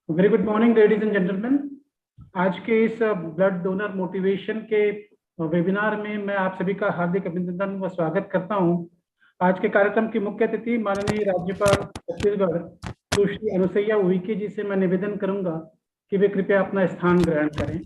Very good morning ladies and gentleman. आज के इस ब्लड डोनर मोटिवेशन के वेबिनार में मैं आप सभी का हार्दिक अभिनंदन व स्वागत करता हूं। आज के कार्यक्रम की मुख्य अतिथि माननीय राज्यपाल छत्तीसगढ़ सुश्री अनुसैया उइके जी से मैं निवेदन करूंगा कि वे कृपया अपना स्थान ग्रहण करें।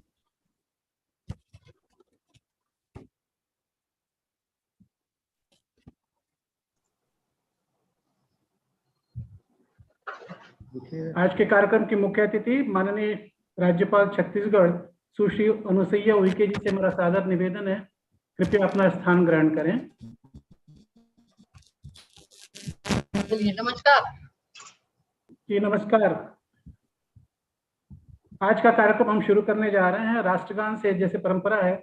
आज के कार्यक्रम की मुख्य अतिथि माननीय राज्यपाल छत्तीसगढ़ सुश्री अनुसैया उइके जी से मेरा सादर निवेदन है, कृपया अपना स्थान ग्रहण करें। नमस्कार जी नमस्कार। आज का कार्यक्रम हम शुरू करने जा रहे हैं राष्ट्रगान से, जैसे परंपरा है।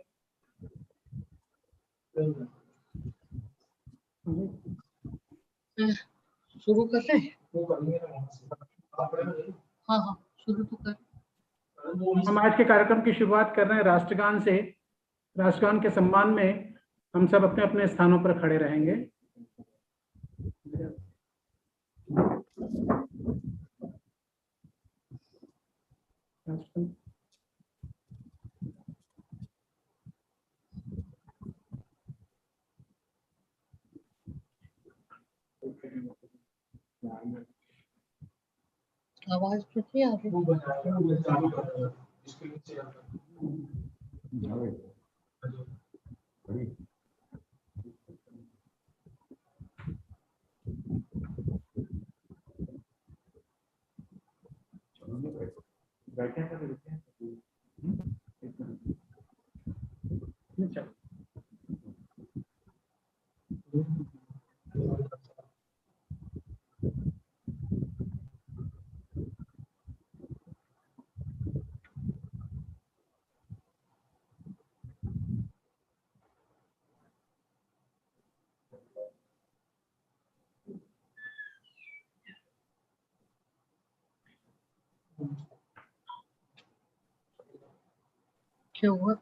शुरू करते हैं। हाँ शुरू तो कर। हम आज के कार्यक्रम की शुरुआत कर रहे हैं राष्ट्रगान से। राष्ट्रगान के सम्मान में हम सब अपने अपने स्थानों पर खड़े रहेंगे। आवाज कैसी आ रही क्या हुआ?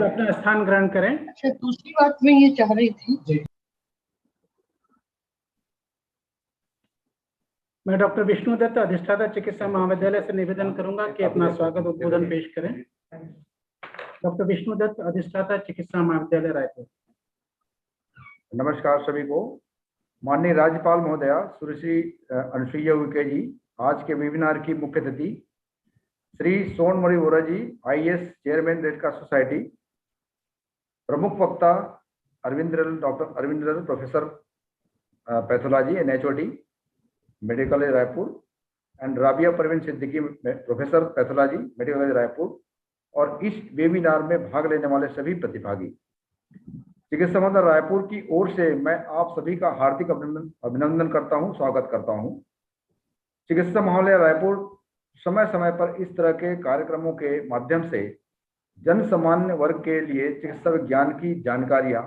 अपना स्थान ग्रहण करें। अच्छा, दूसरी बात मैं ये चाह रही थी, मैं डॉक्टर विष्णुदत्त अधिष्ठाता चिकित्सा महाविद्यालय से निवेदन करूंगा कि अपना स्वागत उद्बोधन पेश करें। डॉक्टर विष्णुदत्त अधिष्ठाता चिकित्सा महाविद्यालय रायपुर। नमस्कार सभी को। माननीय राज्यपाल महोदया सुश्री अनुसैया उइके जी, आज के वेबिनार की मुख्य अतिथि श्री सोनमणि वोरा जी, IAS chairman Red Cross society, प्रमुख वक्ता doctor Arvinder professor pathology NHOD medical college Raipur, and Rabia Parveen Siddiqui professor pathology medical college Raipur, और इस वेबिनार में भाग लेने वाले सभी प्रतिभागी। चिकित्सा मंडल रायपुर की ओर से मैं आप सभी का हार्दिक अभिनंदन करता हूं, स्वागत करता हूं। चिकित्सा महाविद्यालय रायपुर समय समय पर इस तरह के कार्यक्रमों के माध्यम से जन सामान्य वर्ग के लिए चिकित्सा विज्ञान की जानकारियां,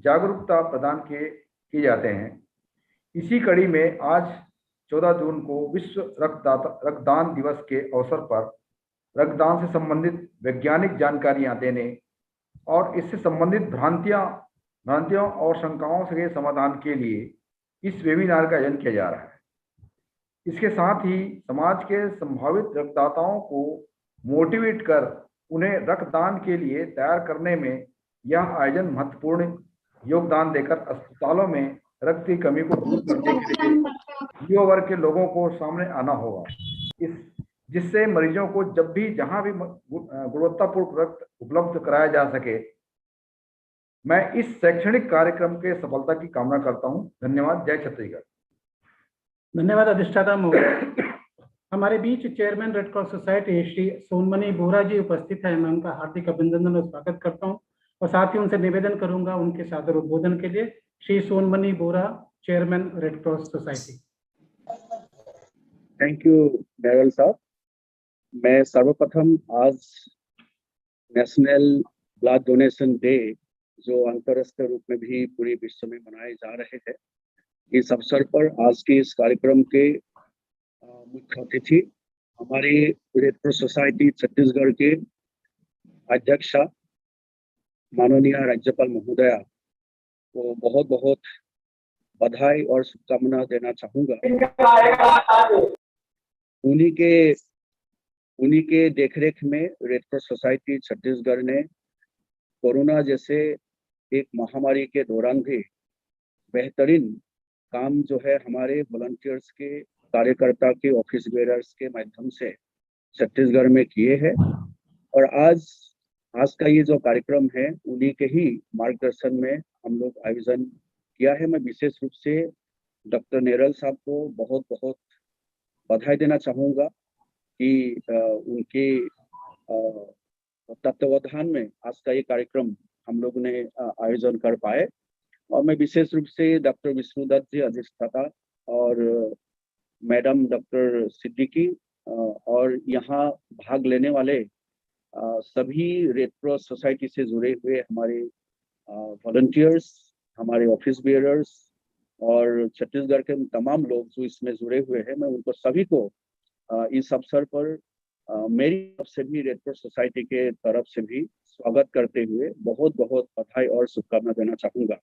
जागरूकता प्रदान किए जाते हैं। इसी कड़ी में आज 14 जून को विश्व रक्तदान दिवस के अवसर पर रक्तदान से संबंधित वैज्ञानिक जानकारियां देने और इससे संबंधित भ्रांतियों और शंकाओं के समाधान के लिए इस वेबिनार का आयोजन किया जा रहा है। इसके साथ ही समाज के संभावित रक्तदाताओं को मोटिवेट कर उन्हें रक्तदान के लिए तैयार करने में यह आयोजन महत्वपूर्ण योगदान देकर अस्पतालों में रक्त की कमी को दूर करने के लिए युवा वर्ग के लोगों को सामने आना होगा, जिससे मरीजों को जब भी जहां भी गुणवत्तापूर्ण रक्त उपलब्ध कराया जा सके। मैं इस शैक्षणिक कार्यक्रम के सफलता की कामना करता हूं। धन्यवाद। जय छत्तीसगढ़। धन्यवाद अधिष्ठाता महोदय। हमारे बीच chairman Red Cross Society Shri Sonmani Bora ji उपस्थित है। मैं उनका हार्दिक अभिनंदन और स्वागत करता हूं और साथ ही उनसे निवेदन करूंगा उनके सादर उद्बोधन के लिए। Shri Sonmani Bora, chairman Red Cross Society. Thank you डैरल साहब। मैं सर्वप्रथम आज नेशनल ब्लड डोनेशन डे, जो अंतर्राष्ट्रीय रूप में भी पूरे विश्व में मनाए जा रहे हैं, इस अवसर पर आज के इस कार्यक्रम के मुख्य अतिथि हमारे रेड क्रॉस सोसाइटी छत्तीसगढ़ के अध्यक्ष माननीय राज्यपाल महोदया को बहुत बहुत बधाई और शुभकामना देना चाहूंगा। उन्हीं के देखरेख में रेड क्रॉस सोसाइटी छत्तीसगढ़ ने कोरोना जैसे एक महामारी के दौरान भी बेहतरीन काम जो है हमारे वॉलंटियर्स के, कार्यकर्ता के, ऑफिस बेरर्स के माध्यम से छत्तीसगढ़ में किए हैं। और आज का ये जो कार्यक्रम है उन्हीं के ही मार्गदर्शन में हम लोग आयोजन किया है। मैं विशेष रूप से डॉक्टर नेरल साहब को बहुत बहुत बधाई देना चाहूँगा कि उनके तत्वावधान में आज का ये कार्यक्रम हम लोग ने आयोजन कर पाए। और मैं विशेष रूप से डॉक्टर विष्णुदत्त जी अधिष्ठाता और मैडम डॉक्टर सिद्दीकी और यहाँ भाग लेने वाले सभी रेड क्रॉस सोसाइटी से जुड़े हुए हमारे वॉलंटियर्स, हमारे ऑफिस बेयरर्स और छत्तीसगढ़ के तमाम लोग जो इसमें जुड़े हुए हैं, मैं उनको सभी को इस अवसर पर मेरी तरफ से भी, रेड क्रॉस सोसाइटी के तरफ से भी स्वागत करते हुए बहुत बहुत बधाई और शुभकामना देना चाहूँगा।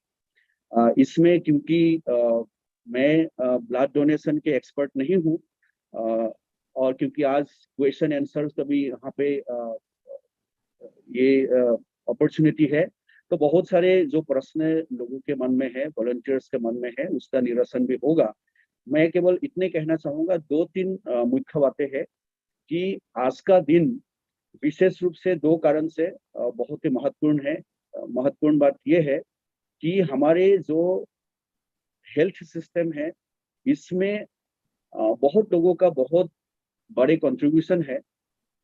इसमें क्योंकि मैं ब्लड डोनेशन के एक्सपर्ट नहीं हूँ और क्योंकि आज क्वेश्चन आंसर का भी यहाँ पे ये अपॉर्चुनिटी है, तो बहुत सारे जो प्रश्न लोगों के मन में है, वॉलंटियर्स के मन में है, उसका निरसन भी होगा। मैं केवल इतने कहना चाहूँगा, 2-3 मुख्य बातें हैं कि आज का दिन विशेष रूप से 2 कारण से बहुत ही महत्वपूर्ण है। महत्वपूर्ण बात यह है कि हमारे जो हेल्थ सिस्टम है इसमें बहुत लोगों का बहुत बड़े कंट्रीब्यूशन है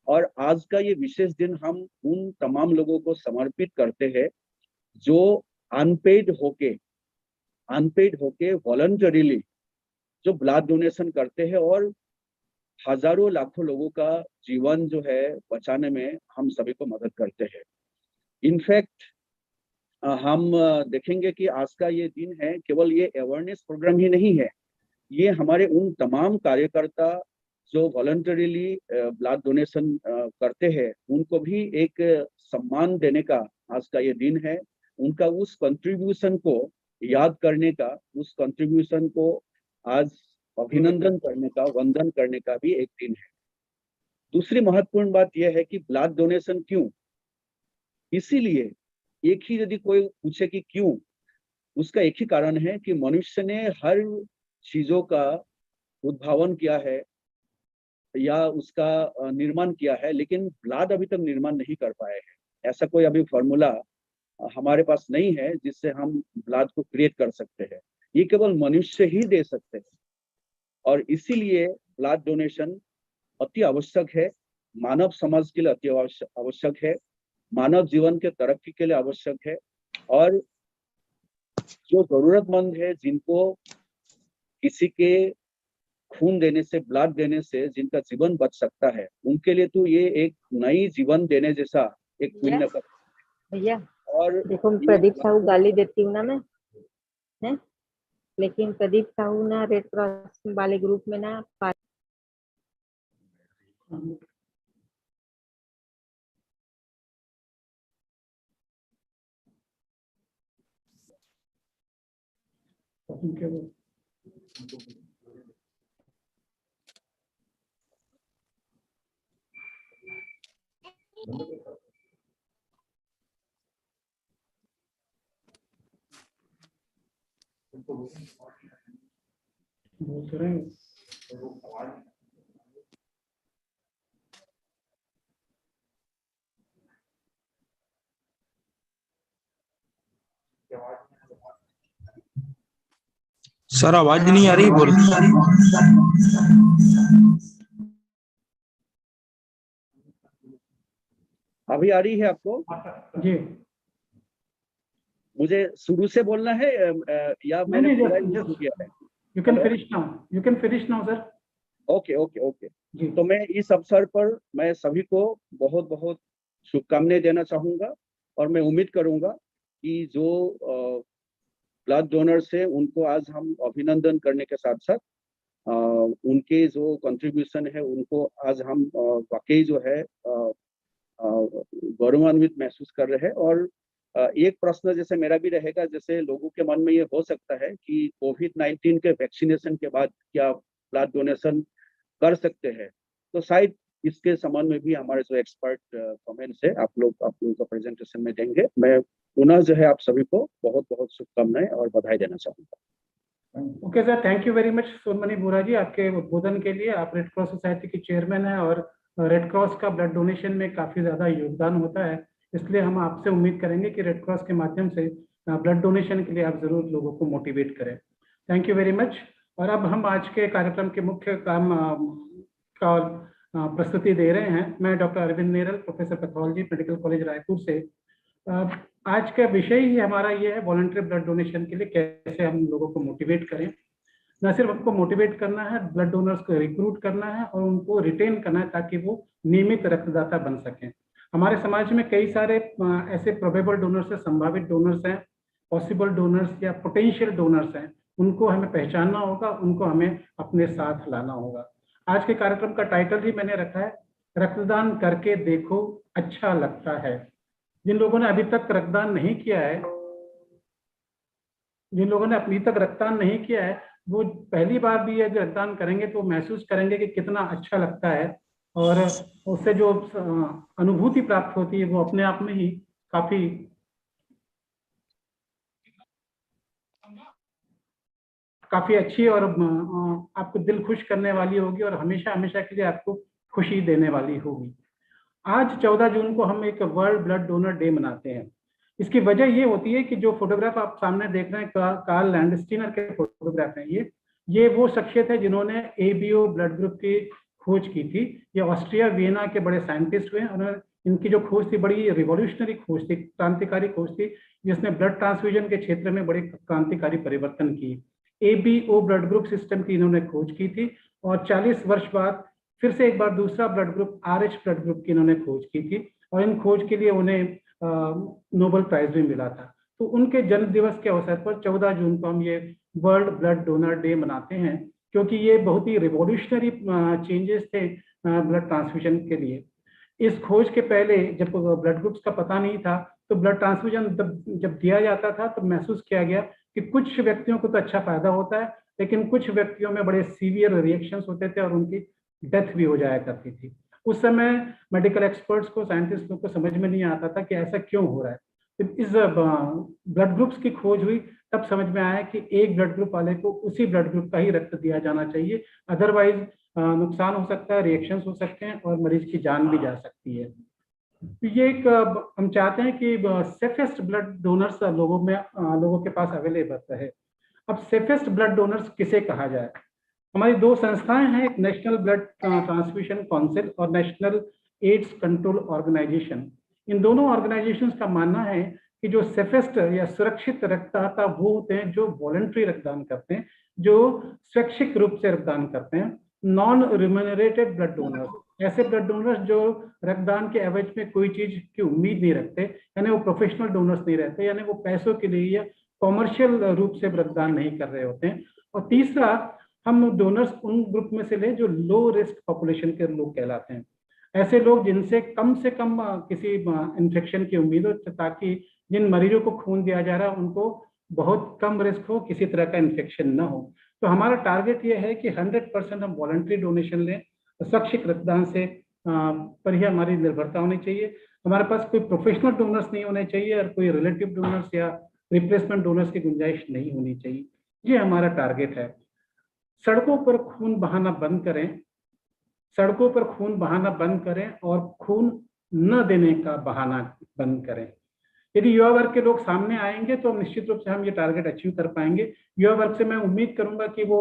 और आज का ये विशेष दिन हम उन तमाम लोगों को समर्पित करते हैं जो अनपेड होके वॉलंटरीली जो ब्लड डोनेशन करते हैं और हजारों लाखों लोगों का जीवन जो है बचाने में हम सभी को मदद करते हैं। इनफैक्ट हम देखेंगे कि आज का ये दिन है, केवल ये अवेयरनेस प्रोग्राम ही नहीं है, ये हमारे उन तमाम कार्यकर्ता जो वॉलंटरीली ब्लड डोनेशन करते हैं उनको भी एक सम्मान देने का आज का ये दिन है। उनका उस कंट्रीब्यूशन को याद करने का, उस कंट्रीब्यूशन को आज अभिनंदन करने का, वंदन करने का भी एक दिन है। दूसरी महत्वपूर्ण बात यह है कि ब्लड डोनेशन क्यों, इसीलिए एक ही यदि कोई पूछे कि क्यों, उसका एक ही कारण है कि मनुष्य ने हर चीजों का उद्भावन किया है या उसका निर्माण किया है, लेकिन ब्लड अभी तक निर्माण नहीं कर पाए हैं। ऐसा कोई अभी फॉर्मूला हमारे पास नहीं है जिससे हम ब्लड को क्रिएट कर सकते हैं, ये केवल मनुष्य ही दे सकते हैं। और इसीलिए ब्लड डोनेशन अति आवश्यक है मानव समाज के लिए अति आवश्यक है, मानव जीवन के तरक्की के लिए आवश्यक है। और जो जरूरतमंद है, जिनको किसी के खून देने से, ब्लड देने से जिनका जीवन बच सकता है, उनके लिए तो ये एक नई जीवन देने जैसा एक पुण्य का। भैया और देखो, प्रदीप साहू गाली देती हूँ ना मैं, है, लेकिन प्रदीप साहू ना रेड क्रॉस वाले ग्रुप में ना बोल तो रहे हैं। सर आवाज नहीं आ रही, बोल। अभी आ रही है आपको? जी मुझे शुरू से बोलना है या मैंने पूरा ही शुरू किया है? You can finish now, you can finish now sir. Okay okay okay. जी तो मैं इस अवसर पर मैं सभी को बहुत बहुत शुभकामनाएं देना चाहूंगा, और मैं उम्मीद करूंगा कि जो ब्लड डोनर्स है उनको आज हम अभिनंदन करने के साथ साथ उनके जो कंट्रीब्यूशन है उनको आज हम वाकई जो है गौरवान्वित महसूस कर रहे हैं। और एक प्रश्न जैसे मेरा भी रहेगा, जैसे लोगों के मन में ये हो सकता है कि कोविड-19 के वैक्सीनेशन के बाद क्या ब्लड डोनेशन कर सकते हैं, तो शायद इसके संबंध में भी हमारे जो एक्सपर्ट कमेंट्स है आप लोग का प्रेजेंटेशन में देंगे। मैं पुनः जो है आप सभी को बहुत बहुत शुभकामनाएं और बधाई देना चाहूंगा। Okay sir, thank you very much Sonmani Bora ji आपके उद्बोधन के लिए। आप रेड क्रॉस सोसाइटी की चेयरमैन हैं और रेड क्रॉस का ब्लड डोनेशन में काफी ज्यादा योगदान होता है, इसलिए हम आपसे उम्मीद करेंगे कि रेड क्रॉस के माध्यम से ब्लड डोनेशन के लिए आप जरूर लोगों को मोटिवेट करें। Thank you very much. और अब हम आज के कार्यक्रम के मुख्य काम का प्रस्तुति दे रहे हैं। मैं doctor Arvind Neral, professor pathology, medical college Raipur से। आज का विषय ही हमारा ये है वॉलंटरी ब्लड डोनेशन के लिए कैसे हम लोगों को मोटिवेट करें। न सिर्फ हमको मोटिवेट करना है, ब्लड डोनर्स को रिक्रूट करना है और उनको रिटेन करना है ताकि वो नियमित रक्तदाता बन सकें। हमारे समाज में कई सारे ऐसे प्रोबेबल डोनर्स हैं, संभावित डोनर्स हैं, पॉसिबल डोनर्स या पोटेंशियल डोनर्स हैं। उनको हमें पहचानना होगा, उनको हमें अपने साथ लाना होगा। आज के कार्यक्रम का टाइटल ही मैंने रखा है, रक्तदान करके देखो अच्छा लगता है। जिन लोगों ने अभी तक रक्तदान नहीं किया है, जिन लोगों ने अभी तक रक्तदान नहीं किया है, वो पहली बार भी यदि रक्तदान करेंगे तो महसूस करेंगे कि कितना अच्छा लगता है, और उससे जो अनुभूति प्राप्त होती है वो अपने आप में ही काफी अच्छी और आपको दिल खुश करने वाली होगी और हमेशा हमेशा के लिए आपको खुशी देने वाली होगी। आज 14 जून को हम एक वर्ल्ड ब्लड डोनर डे मनाते हैं। इसकी वजह ये होती है कि जो फोटोग्राफ आप सामने देख रहे हैं कार्ल लैंडस्टीनर के फोटोग्राफ हैं, ये वो शख्सियत है जिन्होंने एबीओ ब्लड ग्रुप की खोज की थी। ये ऑस्ट्रिया वियना के बड़े साइंटिस्ट हुए और इनकी जो खोज थी बड़ी रिवॉल्यूशनरी खोज थी, क्रांतिकारी खोज थी, जिसने ब्लड ट्रांसफ्यूजन के क्षेत्र में बड़े क्रांतिकारी परिवर्तन किए। एबीओ ब्लड ग्रुप सिस्टम की इन्होंने खोज की थी और 40 वर्ष बाद फिर से एक बार दूसरा blood group RH blood group की इन्होंने खोज की थी और इन खोज के लिए उन्हें नोबेल प्राइज भी मिला था। तो उनके जन्म दिवस के अवसर पर 14 जून को हम ये वर्ल्ड ब्लड डोनर डे मनाते हैं, क्योंकि ये बहुत ही रिवॉल्यूशनरी चेंजेस थे ब्लड ट्रांसफ्यूजन के लिए। इस खोज के पहले जब ब्लड ग्रुप्स का पता नहीं था तो ब्लड ट्रांसफ्यूजन जब दिया जाता था तो महसूस किया गया कि कुछ व्यक्तियों को तो अच्छा फायदा होता है, लेकिन कुछ व्यक्तियों में बड़े सीवियर रिएक्शंस होते थे और उनकी डेथ भी हो जाया करती थी। उस समय मेडिकल एक्सपर्ट्स को, साइंटिस्टों को समझ में नहीं आता था कि ऐसा क्यों हो रहा है। तो इस ब्लड ग्रुप्स की खोज हुई तब समझ में आया कि एक ब्लड ग्रुप वाले को उसी ब्लड ग्रुप का ही रक्त दिया जाना चाहिए, अदरवाइज नुकसान हो सकता है, रिएक्शंस हो सकते हैं और मरीज की जान भी जा सकती है। तो ये एक हम चाहते हैं कि सेफेस्ट ब्लड डोनर्स लोगों के पास अवेलेबल रहे। अब सेफेस्ट ब्लड डोनर्स किसे कहा जाए? हमारी दो संस्थाएं हैं, एक नेशनल ब्लड ट्रांसफ्यूजन काउंसिल और नेशनल एड्स कंट्रोल ऑर्गेनाइजेशन। इन दोनों ऑर्गेनाइजेशंस का मानना है कि जो सेफेस्ट या सुरक्षित रक्तदाता वो होते हैं जो वॉलंटरी रक्तदान करते हैं, जो स्वैच्छिक रूप से रक्तदान करते हैं। नॉन रिम्यूनरेटेड ब्लड डोनर्स, ऐसे ब्लड डोनर्स जो रक्तदान के एवज में कोई चीज की उम्मीद नहीं रखते, यानी वो प्रोफेशनल डोनर्स नहीं रहते, यानी वो पैसों के लिए या कॉमर्शियल रूप से रक्तदान नहीं कर रहे होते हैं। और तीसरा, हम डोनर्स उन ग्रुप में से ले जो लो रिस्क पॉपुलेशन के लोग कहलाते हैं, ऐसे लोग जिनसे कम किसी इन्फेक्शन की उम्मीद हो, ताकि जिन मरीजों को खून दिया जा रहा है उनको बहुत कम रिस्क हो, किसी तरह का इन्फेक्शन ना हो। तो हमारा टारगेट ये है कि 100% हम वॉलंटरी डोनेशन लें, स्वैच्छिक रक्तदान से पर ही हमारी निर्भरता होनी चाहिए। हमारे पास कोई प्रोफेशनल डोनर्स नहीं होने चाहिए और कोई रिलेटिव डोनर्स या रिप्लेसमेंट डोनर्स की गुंजाइश नहीं होनी चाहिए। ये हमारा टारगेट है। सड़कों पर खून बहाना बंद करें, सड़कों पर खून बहाना बंद करें और खून न देने का बहाना बंद करें। यदि युवा वर्ग के लोग सामने आएंगे तो निश्चित रूप से हम ये टारगेट अचीव कर पाएंगे। युवा वर्ग से मैं उम्मीद करूंगा कि वो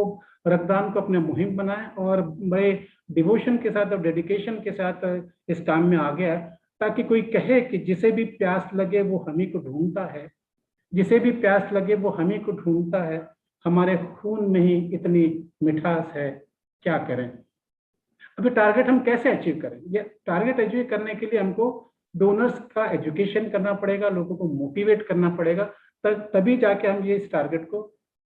रक्तदान को अपने मुहिम बनाएं और बड़े डिवोशन के साथ और डेडिकेशन के साथ इस काम में आगे आए, ताकि कोई कहे कि जिसे भी प्यास लगे वो हम ही को ढूंढता है, जिसे भी प्यास लगे वो हम ही को ढूंढता है, हमारे खून में ही इतनी मिठास है, क्या करें। अभी टारगेट हम कैसे अचीव करें? ये टारगेट अचीव करने के लिए हमको डोनर्स का एजुकेशन करना पड़ेगा, लोगों को मोटिवेट करना पड़ेगा, तभी जाके हम ये इस टारगेट को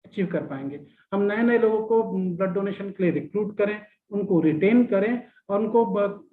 अचीव कर पाएंगे। हम नए लोगों को ब्लड डोनेशन के लिए रिक्रूट करें, उनको रिटेन करें और उनको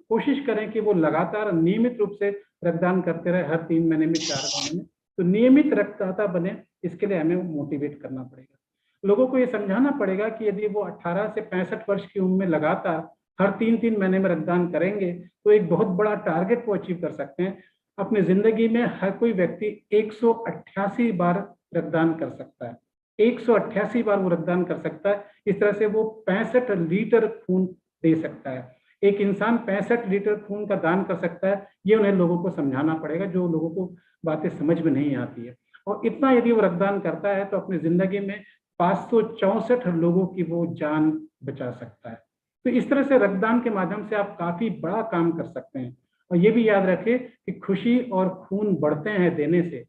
कोशिश करें कि वो लगातार नियमित रूप से रक्तदान करते रहे, हर 3 महीने में, 4 महीने में। तो नियमित रक्तदाता बने, इसके लिए हमें मोटिवेट करना पड़ेगा। लोगों को ये समझाना पड़ेगा कि यदि वो 18 से 65 वर्ष की उम्र में लगातार हर 3-3 महीने में रक्तदान करेंगे तो एक बहुत बड़ा टारगेट वो अचीव कर सकते हैं। अपनी जिंदगी में हर कोई व्यक्ति 188 बार रक्तदान कर सकता है, 188 बार वो रक्तदान कर सकता है। इस तरह से वो 65 लीटर खून दे सकता है। एक इंसान 65 लीटर खून का दान कर सकता है, ये उन्हें लोगों को समझाना पड़ेगा, जो लोगों को बातें समझ में नहीं आती है। और इतना यदि वो रक्तदान करता है तो अपनी जिंदगी में 564 लोगों की वो जान बचा सकता है। तो इस तरह से रक्तदान के माध्यम से आप काफी बड़ा काम कर सकते हैं। और ये भी याद रखें कि खुशी और खून बढ़ते हैं देने से,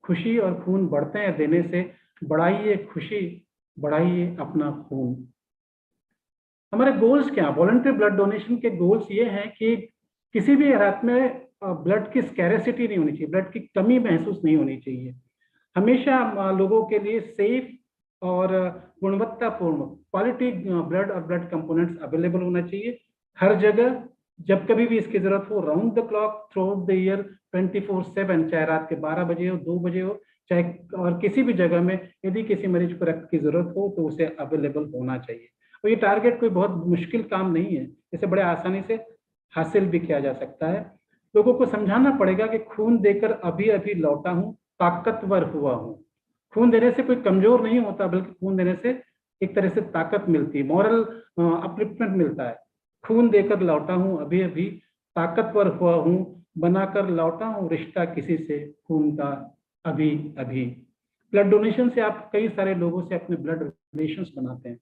खुशी और खून बढ़ते हैं देने से। बढ़ाइए खुशी, बढ़ाइए अपना खून। हमारे गोल्स क्या? वॉलंटरी ब्लड डोनेशन के गोल्स ये हैं कि किसी भी हालत में ब्लड की स्कैरेसिटी नहीं होनी चाहिए, ब्लड की कमी महसूस नहीं होनी चाहिए। हमेशा लोगों के लिए सेफ और गुणवत्तापूर्ण क्वालिटी ब्लड और ब्लड कंपोनेंट्स अवेलेबल होना चाहिए हर जगह, जब कभी भी इसकी जरूरत हो, round the clock, through out the year, 24/7, चाहे रात के 12 बजे हो, 2 बजे हो, चाहे और किसी भी जगह में यदि किसी मरीज को रक्त की जरूरत हो तो उसे अवेलेबल होना चाहिए। और ये टारगेट कोई बहुत मुश्किल काम नहीं है, इसे बड़े आसानी से हासिल भी किया जा सकता है। लोगों को समझाना पड़ेगा कि खून देकर अभी अभी लौटा हूँ, ताकतवर हुआ हूँ। खून देने से कोई कमजोर नहीं होता, बल्कि खून देने से एक तरह से ताकत मिलती है, मॉरल अपलिफ्टमेंट मिलता है। खून देकर लौटा हूँ अभी अभी, ताकतवर हुआ हूँ, बनाकर लौटा हूँ रिश्ता किसी से खून का अभी अभी। ब्लड डोनेशन से आप कई सारे लोगों से अपने ब्लड रिलेशंस बनाते हैं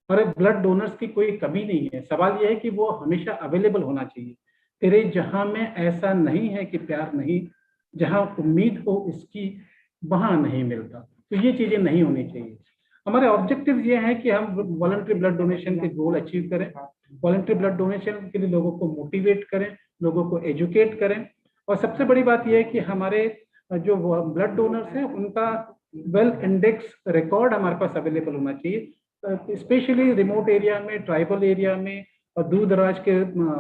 और ब्लड डोनर्स की कोई कमी नहीं है। सवाल यह है कि वो हमेशा अवेलेबल होना चाहिए। तेरे जहां में ऐसा नहीं है कि प्यार नहीं, जहां उम्मीद हो इसकी वहां नहीं मिलता। तो ये चीजें नहीं होनी चाहिए। हमारे ऑब्जेक्टिव ये है कि हम वॉलंटरी ब्लड डोनेशन के गोल अचीव करें, वॉलंटरी ब्लड डोनेशन के लिए लोगों को मोटिवेट करें, लोगों को एजुकेट करें। और सबसे बड़ी बात यह है कि हमारे जो ब्लड डोनर्स हैं उनका वेल इंडेक्स रिकॉर्ड हमारे पास अवेलेबल होना चाहिए। स्पेशली रिमोट एरिया में, ट्राइबल एरिया में और दूर दराज के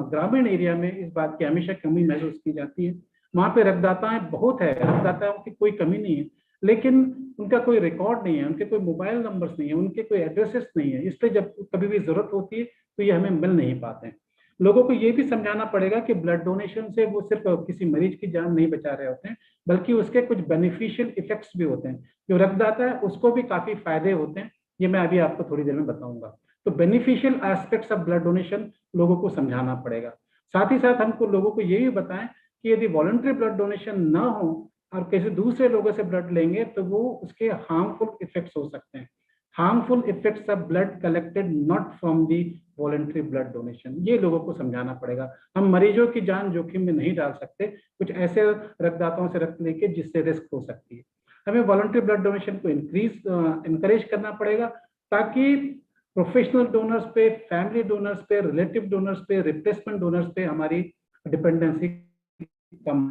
ग्रामीण एरिया में इस बात की हमेशा कमी महसूस की जाती है। वहाँ पे रक्तदाताएं बहुत है, रक्तदाताओं की कोई कमी नहीं है, लेकिन उनका कोई रिकॉर्ड नहीं है, उनके कोई मोबाइल नंबर्स नहीं है, उनके कोई एड्रेसेस नहीं है। इसलिए जब कभी भी जरूरत होती है तो ये हमें मिल नहीं पाते हैं। लोगों को ये भी समझाना पड़ेगा कि ब्लड डोनेशन से वो सिर्फ किसी मरीज की जान नहीं बचा रहे होते हैं, बल्कि उसके कुछ बेनिफिशियल इफेक्ट्स भी होते हैं। जो रक्तदाता है उसको भी काफी फायदे होते हैं, ये मैं अभी आपको थोड़ी देर में बताऊंगा। तो beneficial aspects of blood donation लोगों को समझाना पड़ेगा। साथ ही साथ हमको लोगों को ये भी बताएं कि यदि वॉलंटरी ब्लड डोनेशन ना हो और किसी दूसरे लोगों से ब्लड लेंगे तो वो उसके हार्मफुल इफेक्ट्स हो सकते हैं। Harmful effects of blood collected not from the voluntary blood donation, ये लोगों को समझाना पड़ेगा। हम मरीजों की जान जोखिम में नहीं डाल सकते कुछ ऐसे रक्तदाताओं से रक्त लेके जिससे रिस्क हो सकती है। हमें वॉलंटरी ब्लड डोनेशन को इनकरेज करना पड़ेगा, ताकि प्रोफेशनल डोनर्स पे, फैमिली डोनर्स पे, रिलेटिव डोनर्स पे, रिप्लेसमेंट डोनर्स पे हमारी डिपेंडेंसी कम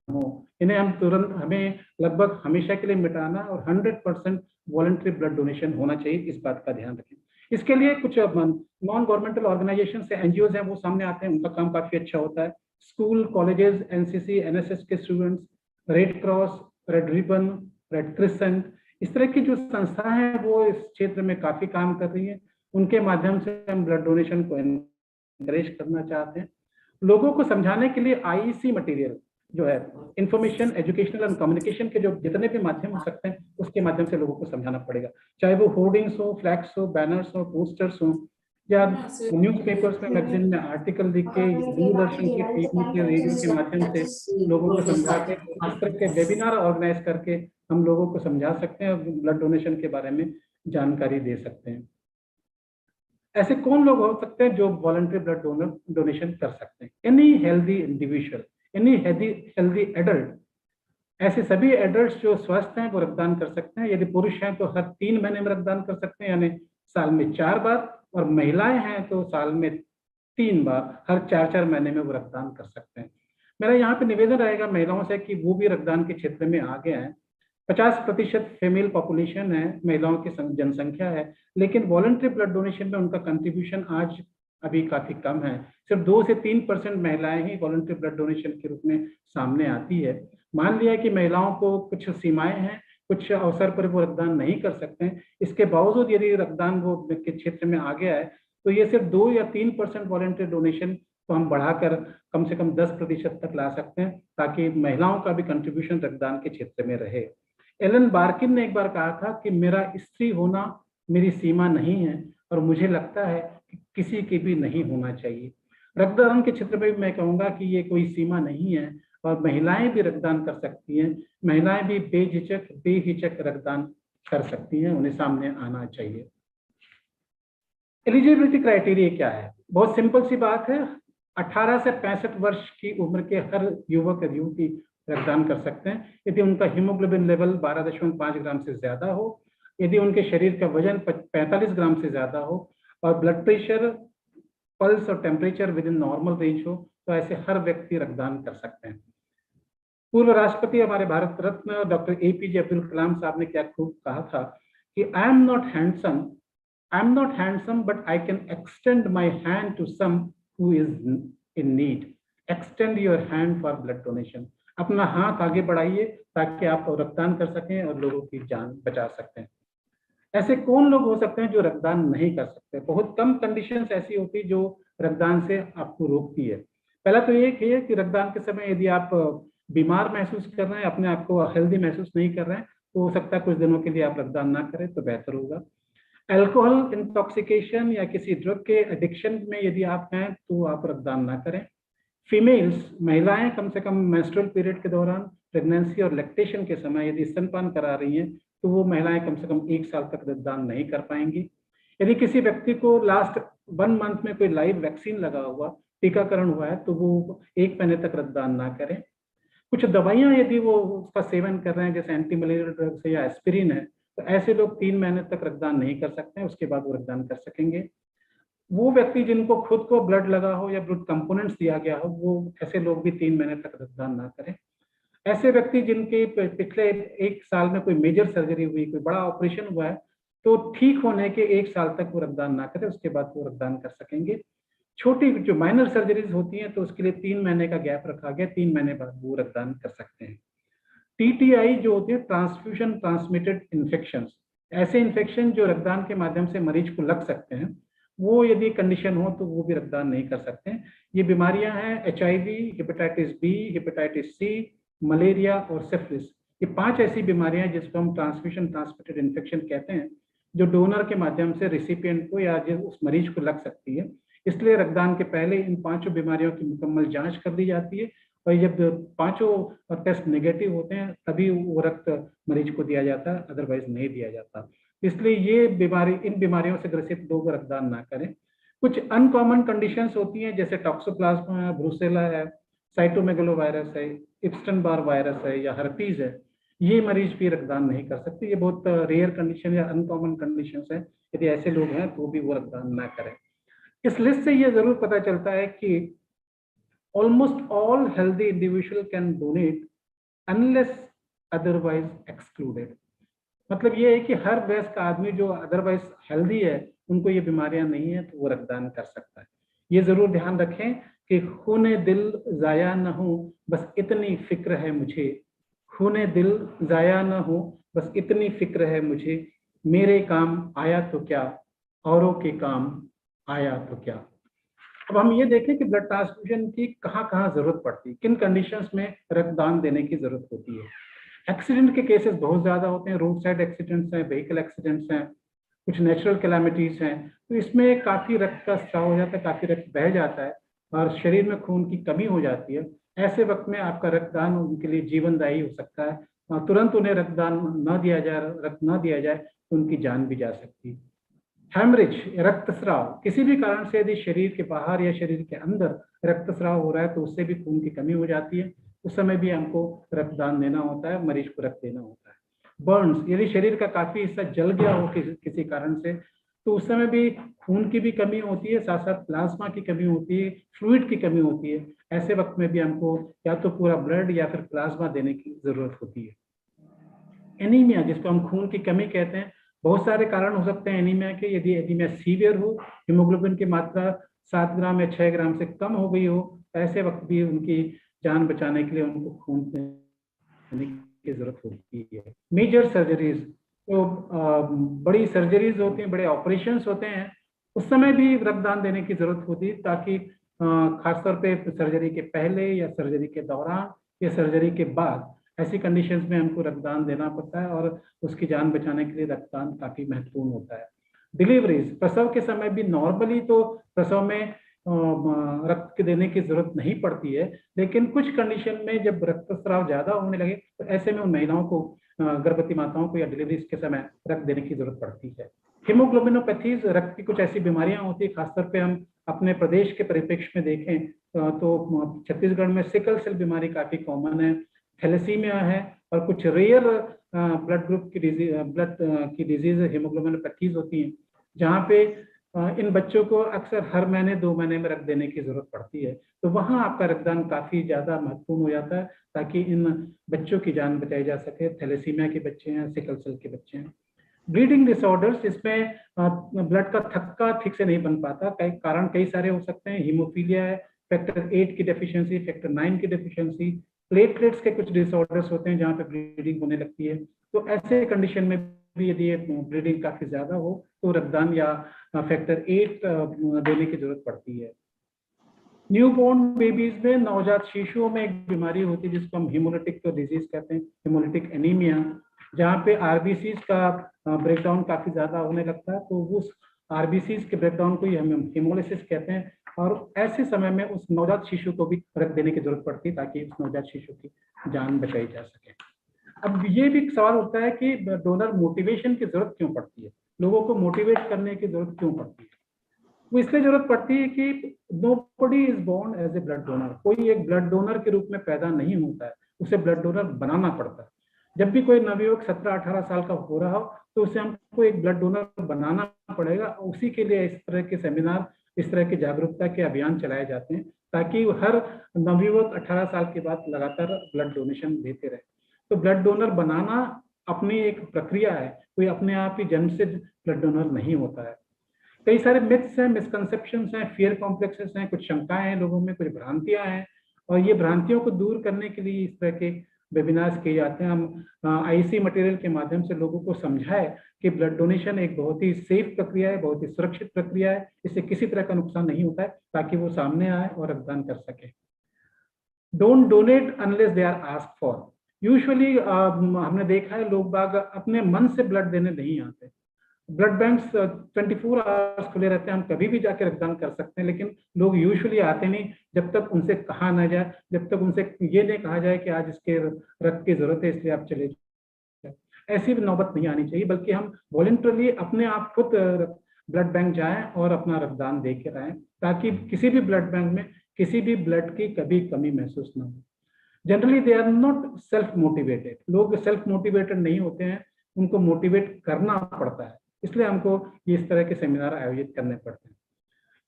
हो। इन्हें हमें लगभग हमेशा के लिए मिटाना और 100% वॉलंटरी ब्लड डोनेशन होना चाहिए, इस बात का ध्यान रखें। इसके लिए कुछ नॉन गवर्नमेंटल ऑर्गेनाइजेशन से एनजीओज हैं, वो सामने आते हैं, उनका काम काफी अच्छा होता है। स्कूल, कॉलेजेस, एनसीसी, एनएसएस के students, red cross, red ribbon, red crescent, इस तरह की जो संस्थाएं हैं वो इस क्षेत्र में काफी काम कर रही हैं। उनके माध्यम से हम ब्लड डोनेशन को एनकरेज करना चाहते हैं। लोगों को समझाने के लिए आईईसी मटेरियल जो है, इंफॉर्मेशन, एजुकेशनल एंड कम्युनिकेशन के जो जितने भी माध्यम हो सकते हैं, उसके माध्यम से लोगों को समझाना पड़ेगा। चाहे वो होर्डिंग्स हो, फ्लैक्स हो, बैनर्स हो, पोस्टर्स हो, या न्यूज़पेपर्स में, मैगजीन में आर्टिकल लिख के, दूरदर्शन की टीवी के, रेडियो के माध्यम से लोगों को समझा के, इस तरह के वेबिनार ऑर्गेनाइज करके हम लोगों को समझा सकते हैं और ब्लड डोनेशन के बारे में जानकारी दे सकते हैं। ऐसे कौन लोग हो सकते हैं जो वॉलंटरी ब्लड डोनेशन कर सकते हैं? Any healthy individual, any healthy adult, ऐसे सभी एडल्ट्स जो स्वस्थ हैं वो रक्तदान कर सकते हैं। यदि पुरुष हैं तो हर 3 महीने में रक्तदान कर सकते हैं, यानी साल में 4 बार, और महिलाएं हैं तो साल में 3 बार, हर 4-4 महीने में वो रक्तदान कर सकते हैं। मेरा यहाँ पे निवेदन रहेगा महिलाओं से कि वो भी रक्तदान के क्षेत्र में आगे आए। 50% फीमेल पॉपुलेशन है, महिलाओं की जनसंख्या है, लेकिन वॉलंटरी ब्लड डोनेशन में उनका कंट्रीब्यूशन आज अभी काफी कम है। सिर्फ 2 से 3% महिलाएं ही वॉलंटरी ब्लड डोनेशन के रूप में सामने आती है। मान लिया कि महिलाओं को कुछ सीमाएं हैं, कुछ अवसर पर वो रक्तदान नहीं कर सकते हैं, इसके बावजूद यदि रक्तदान वो के क्षेत्र में आगे आए तो ये सिर्फ 2 या 3% वॉलंटरी डोनेशन को हम बढ़ाकर कम से कम 10% तक ला सकते हैं, ताकि महिलाओं का भी कंट्रीब्यूशन रक्तदान के क्षेत्र में रहे। एलन बार्किन ने एक बार कहा था कि मेरा स्त्री होना मेरी सीमा नहीं है, और मुझे लगता है कि किसी की भी नहीं होना चाहिए। रक्तदान के क्षेत्र में मैं कहूँगा कि ये कोई सीमा नहीं है, और महिलाएं भी रक्तदान कर सकती हैं। महिलाएं भी बेहिचक रक्तदान कर सकती हैं, उन्हें सामने आना चाहिए। एलिजिबिलिटी क्राइटेरिया क्या है? बहुत सिंपल सी बात है। 18 से 65 वर्ष की उम्र के हर युवक और युवती रक्तदान कर सकते हैं, यदि उनका हीमोग्लोबिन लेवल 12.5 ग्राम से ज्यादा हो, यदि उनके शरीर का वजन 45 ग्राम से ज्यादा हो, और ब्लड प्रेशर, पल्स और temperature with in normal range हो, तो ऐसे हर व्यक्ति रक्तदान कर सकते हैं। पूर्व राष्ट्रपति हमारे भारत रत्न डॉक्टर एपीजे अब्दुल कलाम साहब ने क्या खूब कहा था कि I am not handsome but I can extend my hand to some who is in need. Extend your hand for blood donation. अपना हाथ आगे बढ़ाइए ताकि आप रक्तदान कर सकें और लोगों की जान बचा सकते हैं। ऐसे कौन लोग हो सकते हैं जो रक्तदान नहीं कर सकते? बहुत कम कंडीशंस ऐसी होती है जो रक्तदान से आपको रोकती है। पहला तो ये है कि रक्तदान के समय यदि आप बीमार महसूस कर रहे हैं, अपने आप को हेल्दी महसूस नहीं कर रहे हैं, तो हो सकता है कुछ दिनों के लिए आप रक्तदान ना करें तो बेहतर होगा। अल्कोहल इंटॉक्सिकेशन या किसी ड्रग के एडिक्शन में यदि आप हैं तो आप रक्तदान ना करें। फीमेल्स, महिलाएं कम से कम मेंस्ट्रुअल पीरियड के दौरान, प्रेगनेंसी और लैक्टेशन के समय यदि स्तनपान करा रही हैं तो वो महिलाएं कम से कम 1 साल तक रक्तदान नहीं कर पाएंगी। यदि किसी व्यक्ति को लास्ट 1 मंथ में कोई लाइव वैक्सीन लगा हुआ, टीकाकरण हुआ है, तो वो 1 महीने तक रक्तदान ना करें। कुछ दवाइयां यदि वो उसका सेवन कर रहे हैं, जैसे एंटी मलेरियल ड्रग्स है या एस्पिरिन है, तो ऐसे लोग 3 महीने तक रक्तदान नहीं कर सकते हैं, उसके बाद वो रक्तदान कर सकेंगे। वो व्यक्ति जिनको खुद को ब्लड लगा हो या ब्लड कंपोनेंट्स दिया गया हो, वो ऐसे लोग भी 3 महीने तक रक्तदान ना करें। ऐसे व्यक्ति जिनके पिछले 1 साल में कोई मेजर सर्जरी हुई, कोई बड़ा ऑपरेशन हुआ है, तो ठीक होने के 1 साल तक वो रक्तदान ना करें, उसके बाद वो रक्तदान कर सकेंगे। छोटी जो माइनर सर्जरीज होती हैं तो उसके लिए 3 महीने का गैप रखा गया, 3 महीने बाद वो रक्तदान कर सकते हैं। टीटीआई जो होती है, ट्रांसफ्यूजन ट्रांसमिटेड इन्फेक्शंस, ऐसे इन्फेक्शन जो रक्तदान के माध्यम से मरीज को लग सकते हैं, वो यदि कंडीशन हो तो वो भी रक्तदान नहीं कर सकते हैं। ये बीमारियां हैं HIV, hepatitis B, hepatitis C, malaria और सिफिलिस। ये 5 ऐसी बीमारियां हैं जिसको हम ट्रांसफ्यूजन ट्रांसमिटेड इन्फेक्शन कहते हैं, जो डोनर के माध्यम से रिसिपिएंट को या उस मरीज को लग सकती है। इसलिए रक्तदान के पहले इन 5 बीमारियों की मुकम्मल जांच कर ली जाती है, और जब 5 टेस्ट नेगेटिव होते हैं तभी वो रक्त मरीज को दिया जाता है, अदरवाइज नहीं दिया जाता। इसलिए ये बीमारी, इन बीमारियों से ग्रसित लोग रक्तदान ना करें। कुछ अनकॉमन कंडीशंस होती हैं जैसे टॉक्सोप्लाज्मा है, ब्रूसेला है, साइटोमेगलोवायरस है, इप्स्टन बार वायरस है या हर्पीज है, ये मरीज भी रक्तदान नहीं कर सकते। ये बहुत रेयर कंडीशन या अनकॉमन कंडीशंस है। यदि ऐसे लोग हैं तो भी वो रक्तदान ना करें। इस लिस्ट से ये जरूर पता चलता है कि almost all healthy individual can donate unless otherwise excluded. मतलब ये है कि हर वयस्क आदमी जो अदरवाइज हेल्दी है, उनको ये बीमारियां नहीं है, तो वो रक्तदान कर सकता है। ये जरूर ध्यान रखें कि खूने दिल जाया न हो, बस इतनी फिक्र है मुझे। खूने दिल जाया न हो, बस इतनी फिक्र है मुझे। मेरे काम आया तो क्या, औरों के काम आया तो क्या। अब हम ये देखें कि ब्लड ट्रांसफ्यूजन की कहाँ कहाँ जरूरत पड़ती है, किन कंडीशंस में रक्तदान देने की जरूरत होती है। एक्सीडेंट के केसेस बहुत ज्यादा होते हैं, रोड साइड एक्सीडेंट्स हैं, व्हीकल एक्सीडेंट्स हैं, कुछ नेचुरल कैलामिटीज हैं, तो इसमें काफी रक्त का स्राव हो जाता है, काफी रक्त बह जाता है और शरीर में खून की कमी हो जाती है। ऐसे वक्त में आपका रक्तदान उनके लिए जीवनदायी हो सकता है। तुरंत उन्हें रक्तदान न दिया जाए, रक्त न दिया जाए तो उनकी जान भी जा सकती है। हेमरेज, रक्तस्राव, किसी भी कारण से यदि शरीर के बाहर या शरीर के अंदर रक्तस्राव हो रहा है तो उससे भी खून की कमी हो जाती है। उस समय भी हमको रक्तदान देना होता है, मरीज को रक्त देना होता है। बर्न्स, यदि शरीर का काफी हिस्सा जल गया हो किसी कारण से, तो उस समय भी खून की भी कमी होती है, साथ साथ प्लाज्मा की कमी होती है, फ्लूइड की कमी होती है। ऐसे वक्त में भी हमको या तो पूरा ब्लड या फिर प्लाज्मा देने की जरूरत होती है। एनीमिया, जिसको हम खून की कमी कहते हैं, बहुत सारे कारण हो सकते हैं एनीमिया के। यदि एनीमिया सीवियर हो, हीमोग्लोबिन की मात्रा 7 ग्राम या 6 ग्राम से कम हो गई हो, ऐसे वक्त भी उनकी जान बचाने के लिए उनको खून देने की जरूरत होती है। मेजर सर्जरीज, तो बड़ी सर्जरीज होती हैं, बड़े ऑपरेशंस होते हैं, उस समय भी रक्तदान देने की जरूरत होती है, ताकि खासतौर पे सर्जरी के पहले या सर्जरी के दौरान या सर्जरी के बाद ऐसी कंडीशंस में हमको रक्तदान देना पड़ता है और उसकी जान बचाने के लिए रक्तदान काफी महत्वपूर्ण होता है। डिलीवरीज, प्रसव के समय भी नॉर्मली तो प्रसव में रक्त देने की जरूरत नहीं पड़ती है, लेकिन कुछ कंडीशन में जब रक्तस्राव ज्यादा होने लगे तो ऐसे में उन महिलाओं को, गर्भवती माताओं को या डिलीवरीज के समय रक्त देने की जरूरत पड़ती है। हीमोग्लोबिनोपैथीज, रक्त की कुछ ऐसी बीमारियां होती है, खासतौर पे हम अपने प्रदेश के परिप्रेक्ष्य में देखें तो छत्तीसगढ़ में सिकल सेल बीमारी काफी कॉमन है, थैलेसीमिया है और कुछ रेयर ब्लड ग्रुप की डिजीज हीमोग्लोबिनोपैथीज होती हैं, जहाँ पे इन बच्चों को अक्सर हर महीने 2 महीने में रक्त देने की जरूरत पड़ती है। तो वहाँ आपका रक्तदान काफी ज्यादा महत्वपूर्ण हो जाता है, ताकि इन बच्चों की जान बचाई जा सके। थैलेसीमिया के बच्चे हैं, सिकल सेल के बच्चे हैं। ब्लीडिंग डिसऑर्डर्स, इसमें ब्लड का थक्का ठीक से नहीं बन पाता, कारण कई सारे हो सकते हैं। हीमोफीलिया है, फैक्टर 8 की डेफिशिएंसी, फैक्टर 9 की डेफिशिएंसी, प्लेटलेट्स के कुछ डिसऑर्डर्स होते हैं जहाँ पे ब्लीडिंग होने लगती है। तो ऐसे कंडीशन में भी यदि ब्लीडिंग काफी ज्यादा हो तो रक्तदान या फैक्टर 8 देने की जरूरत पड़ती है। न्यूबॉर्न बेबीज में, नवजात शिशुओं में एक बीमारी होती है जिसको हम हीमोलिटिक डिजीज कहते हैं, हीमोलिटिक एनीमिया, जहाँ पे आरबीसीज का ब्रेकडाउन काफी ज्यादा होने लगता है। तो उस आरबीसीज के ब्रेकडाउन को ही हम हीमोलिसिस कहते हैं, और ऐसे समय में उस नवजात शिशु को भी रक्त देने की जरूरत पड़ती है ताकि उस नवजात शिशु की जान बचाई जा सके। अब ये भी सवाल उठता है कि डोनर मोटिवेशन की जरूरत क्यों पड़ती है, लोगों को मोटिवेट करने की जरूरत क्यों पड़ती है। वो इसलिए जरूरत पड़ती है कि nobody is born as a blood donor, कोई एक ब्लड डोनर के रूप में पैदा नहीं होता है, उसे ब्लड डोनर बनाना पड़ता है। जब भी कोई नवयुवक 17-18 साल का हो रहा हो तो उसे हमको एक ब्लड डोनर बनाना पड़ेगा। उसी के लिए इस तरह के सेमिनार, इस तरह के जागरूकता के अभियान चलाए जाते हैं, ताकि हर नवयुवक 18 साल के बाद लगातार ब्लड डोनेशन देते रहे। तो ब्लड डोनर बनाना अपनी एक प्रक्रिया है, कोई अपने आप ही जन्म से ब्लड डोनर नहीं होता है। कई सारे मिथ्स हैं, मिसकंसेप्शंस हैं, फियर कॉम्प्लेक्सेस हैं, कुछ शंकाएं हैं लोगों में, कुछ भ्रांतियां हैं, और ये भ्रांतियों को दूर करने के लिए इस तरह के वेबिनार्स किए जाते हैं। हम आईसी मटेरियल के माध्यम से लोगों को समझाए कि ब्लड डोनेशन एक बहुत ही सेफ प्रक्रिया है, बहुत ही सुरक्षित प्रक्रिया है, इससे किसी तरह का नुकसान नहीं होता है, ताकि वो सामने आए और रक्तदान कर सके। Don't donate unless they are asked for. Usually हमने देखा है लोग बाग अपने मन से ब्लड देने नहीं आते। ब्लड बैंक्स 24 आवर्स खुले रहते हैं, हम कभी भी जाके रक्तदान कर सकते हैं, लेकिन लोग यूजुअली आते नहीं जब तक उनसे कहा ना जाए, जब तक उनसे ये नहीं कहा जाए कि आज इसके रक्त की जरूरत है इसलिए आप चले जाए। ऐसी नौबत नहीं आनी चाहिए, बल्कि हम वॉलंटरली अपने आप खुद ब्लड बैंक जाएं और अपना रक्तदान दे के आएं, ताकि किसी भी ब्लड बैंक में किसी भी ब्लड की कभी कमी महसूस ना हो। Generally they are not self motivated, लोग सेल्फ मोटिवेटेड नहीं होते हैं, उनको मोटिवेट करना पड़ता है, इसलिए हमको इस तरह के सेमिनार आयोजित करने पड़ते हैं।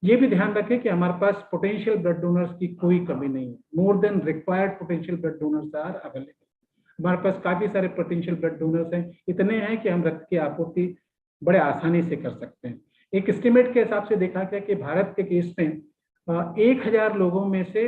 ये भी ध्यान रखें कि हमारे पास पोटेंशियल ब्लड डोनर्स की कोई कमी नहीं है। More than required potential blood donors are available. हमारे पास काफी सारे पोटेंशियल ब्लद डोनर्स हैं, इतने हैं कि हम रक्त की आपूर्ति बड़े आसानी से कर सकते हैं। एक एस्टिमेट के हिसाब से देखा गया कि भारत के केस में 1000 लोगों में से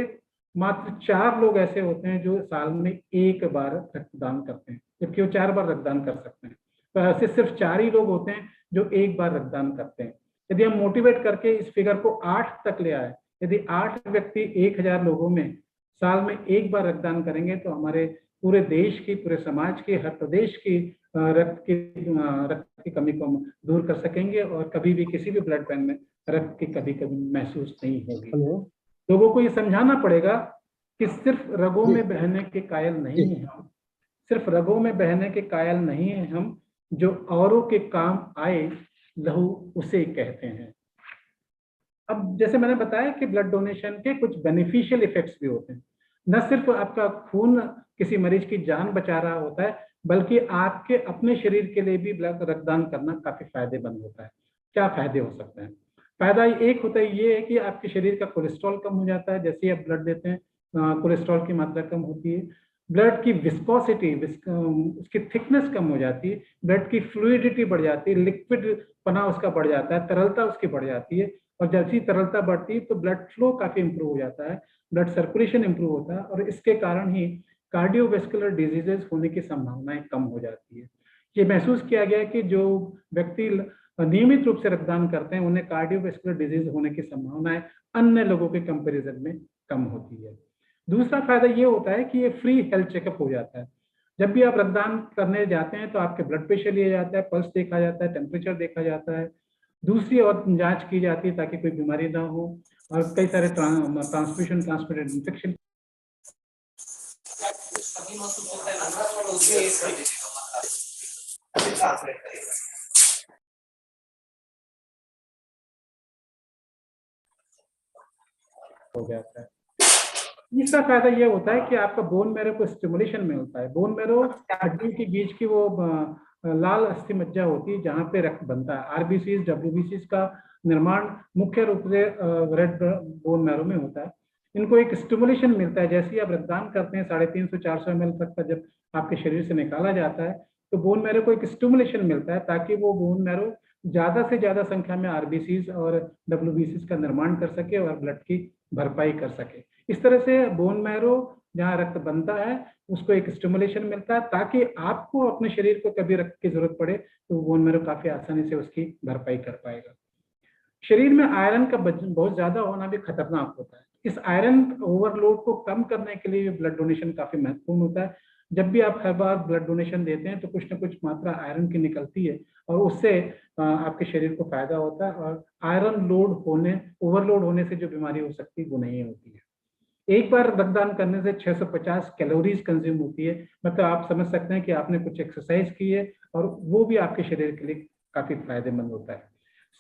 मात्र 4 लोग ऐसे होते हैं जो साल में 1 बार रक्तदान करते हैं, जबकि वो 4 बार रक्तदान कर सकते हैं। तो ऐसे सिर्फ 4 ही लोग होते हैं जो 1 बार रक्तदान करते हैं। यदि हम मोटिवेट करके इस फिगर को 8 तक ले आए, यदि 8 व्यक्ति 1000 लोगों में साल में 1 बार रक्तदान करेंगे, तो हमारे पूरे देश की, पूरे समाज की, हर प्रदेश की रक्त की कमी को दूर कर सकेंगे और कभी भी किसी भी ब्लड बैंक में रक्त की कभी महसूस नहीं होगी। लोगों को ये समझाना पड़ेगा कि सिर्फ रगों में बहने के कायल नहीं है हम, सिर्फ रगों में बहने के कायल नहीं है हम, जो औरों के काम आए लहू उसे कहते हैं। अब जैसे मैंने बताया कि ब्लड डोनेशन के कुछ बेनिफिशियल इफेक्ट्स भी होते हैं। न सिर्फ आपका खून किसी मरीज की जान बचा रहा होता है, बल्कि आपके अपने शरीर के लिए भी ब्लड रक्तदान करना काफी फायदेमंद होता है। क्या फायदे हो सकते हैं? फायदा एक होता है ये है कि आपके शरीर का कोलेस्ट्रॉल कम हो जाता है। जैसे ही आप ब्लड देते हैं कोलेस्ट्रॉल की मात्रा कम होती है, ब्लड की विस्कोसिटी, उसकी थिकनेस कम हो जाती है, ब्लड की फ्लूइडिटी बढ़ जाती है, लिक्विड पना उसका बढ़ जाता है, तरलता उसकी बढ़ जाती है, और जैसी तरलता बढ़ती है तो ब्लड फ्लो काफी इंप्रूव हो जाता है, ब्लड सर्कुलेशन इंप्रूव होता है, और इसके कारण ही कार्डियोवैस्कुलर डिजीजेस होने की संभावनाएं कम हो जाती है। ये महसूस किया गया है कि जो व्यक्ति नियमित रूप से रक्तदान करते हैं उन्हें कार्डियोवैस्कुलर डिजीज होने की संभावनाएं अन्य लोगों के कंपैरिजन में कम होती है। दूसरा फायदा ये होता है कि ये फ्री हेल्थ चेकअप हो जाता है। जब भी आप रक्तदान करने जाते हैं तो आपके ब्लड प्रेशर लिया जाता है, पल्स देखा जाता है, टेम्परेचर देखा जाता है, दूसरी और जांच की जाती है ताकि कोई बीमारी ना हो, और कई सारे ट्रांसमिटेड इन्फेक्शन हो जाता है। तीसरा फायदा ये होता है कि आपका बोन मैरो को स्टिमुलेशन मिलता है। बोन मैरो हड्डी के बीच की वो लाल अस्थि मज्जा होती है जहाँ पे रक्त बनता है। आरबीसीज, डब्ल्यूबीसीज का निर्माण मुख्य रूप से रेड बोन मैरो में होता है। इनको एक स्टिमुलेशन मिलता है। जैसे ही आप रक्तदान करते हैं 350-400 ml तक का जब आपके शरीर से निकाला जाता है तो बोन मैरो को एक स्टिमुलेशन मिलता है ताकि वो बोन मैरो ज्यादा से ज्यादा संख्या में आरबीसीज और डब्ल्यूबीसीज का निर्माण कर सके और ब्लड की भरपाई कर सके। इस तरह से बोन मैरो जहाँ रक्त बनता है उसको एक स्टिमुलेशन मिलता है ताकि आपको अपने शरीर को कभी रक्त की जरूरत पड़े तो बोन मैरो काफी आसानी से उसकी भरपाई कर पाएगा। शरीर में आयरन का बहुत ज्यादा होना भी खतरनाक होता है। इस आयरन ओवरलोड को कम करने के लिए ब्लड डोनेशन काफी महत्वपूर्ण होता है। जब भी आप हर बार ब्लड डोनेशन देते हैं तो कुछ ना कुछ मात्रा आयरन की निकलती है और उससे आपके शरीर को फायदा होता है, और आयरन ओवरलोड होने से जो बीमारी हो सकती है वो नहीं होती है। एक बार रक्तदान करने से 650 कैलोरीज कंज्यूम होती है। मतलब आप समझ सकते हैं कि आपने कुछ एक्सरसाइज की है और वो भी आपके शरीर के लिए काफी फायदेमंद होता है।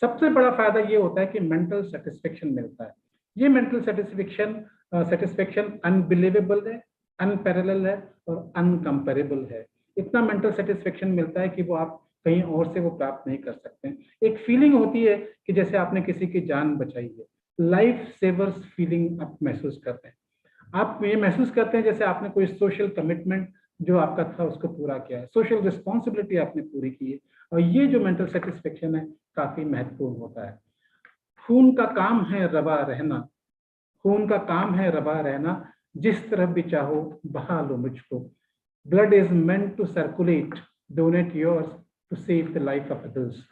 सबसे बड़ा फायदा ये होता है कि मेंटल सेटिस्फेक्शन मिलता है। ये मेंटल सेटिस्फेक्शन अनबिलीवेबल है, अनपैरेलल है और अनकंपेरेबल है। इतना मेंटल सेटिस्फेक्शन मिलता है कि वो आप कहीं और से वो प्राप्त नहीं कर सकते। एक फीलिंग होती है कि जैसे आपने किसी की जान बचाई है, लाइफ सेवर्स फीलिंग आप महसूस करते हैं। आप ये महसूस करते हैं जैसे आपने कोई सोशल कमिटमेंट जो आपका था उसको पूरा किया है, सोशल रिस्पॉन्सिबिलिटी आपने पूरी की है, और ये जो मेंटल सेटिस्फेक्शन है काफी महत्वपूर्ण होता है। खून का काम है रवा रहना, खून का काम है रवा रहना, जिस तरफ भी चाहो बहा लो मुझको। Blood is meant to circulate, donate yours to save the life of others.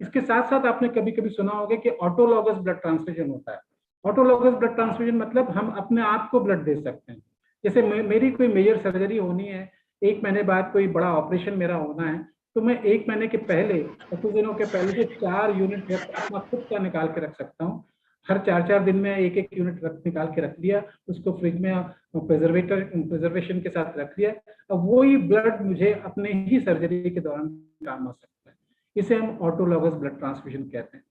इसके साथ साथ आपने कभी कभी सुना होगा कि ऑटोलॉगस ब्लड ट्रांसफ्यूजन होता है। ऑटोलॉगस ब्लड ट्रांसफ्यूजन मतलब हम अपने आप को ब्लड दे सकते हैं। जैसे मेरी कोई मेजर सर्जरी होनी है, 1 महीने बाद कोई बड़ा ऑपरेशन मेरा होना है, तो मैं 1 महीने के पहले, कुछ दिनों के पहले जो 4 यूनिट रक्त अपना खुद का निकाल के रख सकता हूँ। हर 4-4 दिन में 1-1 यूनिट रक्त निकाल के रख लिया, उसको फ्रिज में प्रिजर्वेशन के साथ रख लिया। अब वही ब्लड मुझे अपने ही सर्जरी के दौरान काम आ सकता है। इसे हम ऑटोलॉगस ब्लड ट्रांसफ्यूजन कहते हैं।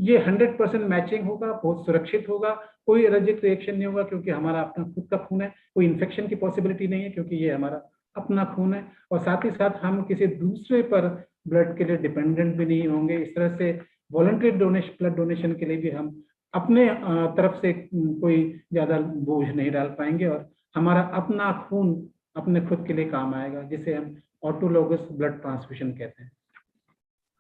ये 100% मैचिंग होगा, बहुत सुरक्षित होगा, कोई एलर्जिक रिएक्शन नहीं होगा क्योंकि हमारा अपना खुद का खून है, कोई इन्फेक्शन की पॉसिबिलिटी नहीं है क्योंकि ये हमारा अपना खून है, और साथ ही साथ हम किसी दूसरे पर ब्लड के लिए डिपेंडेंट भी नहीं होंगे। इस तरह से वॉलंटरी डोनेशन, ब्लड डोनेशन के लिए भी हम अपने तरफ से कोई ज्यादा बोझ नहीं डाल पाएंगे और हमारा अपना खून अपने खुद के लिए काम आएगा, जिसे हम ऑटोलॉगस ब्लड ट्रांसफ्यूजन कहते हैं।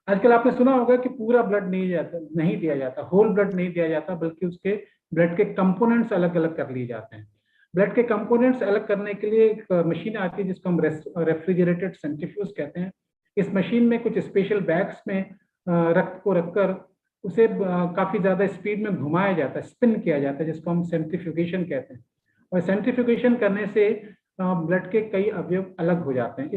आजकल आपने सुना होगा कि पूरा ब्लड नहीं दिया जाता, होल ब्लड नहीं दिया जाता, बल्कि उसके ब्लड के कंपोनेंट्स अलग अलग कर लिए जाते हैं। ब्लड के कंपोनेंट्स अलग करने के लिए एक मशीन आती है जिसको हम रेफ्रिजरेटेड सेंट्रीफ्यूज कहते हैं। इस मशीन में कुछ स्पेशल बैग्स में रक्त को रखकर उसे काफी ज्यादा स्पीड में घुमाया जाता है, स्पिन किया जाता है, जिसको हम सेंट्रीफ्यूगेशन कहते हैं। और सेंट्रीफ्यूगेशन करने से ब्लड के कई अवयव अलग हो जाते हैं।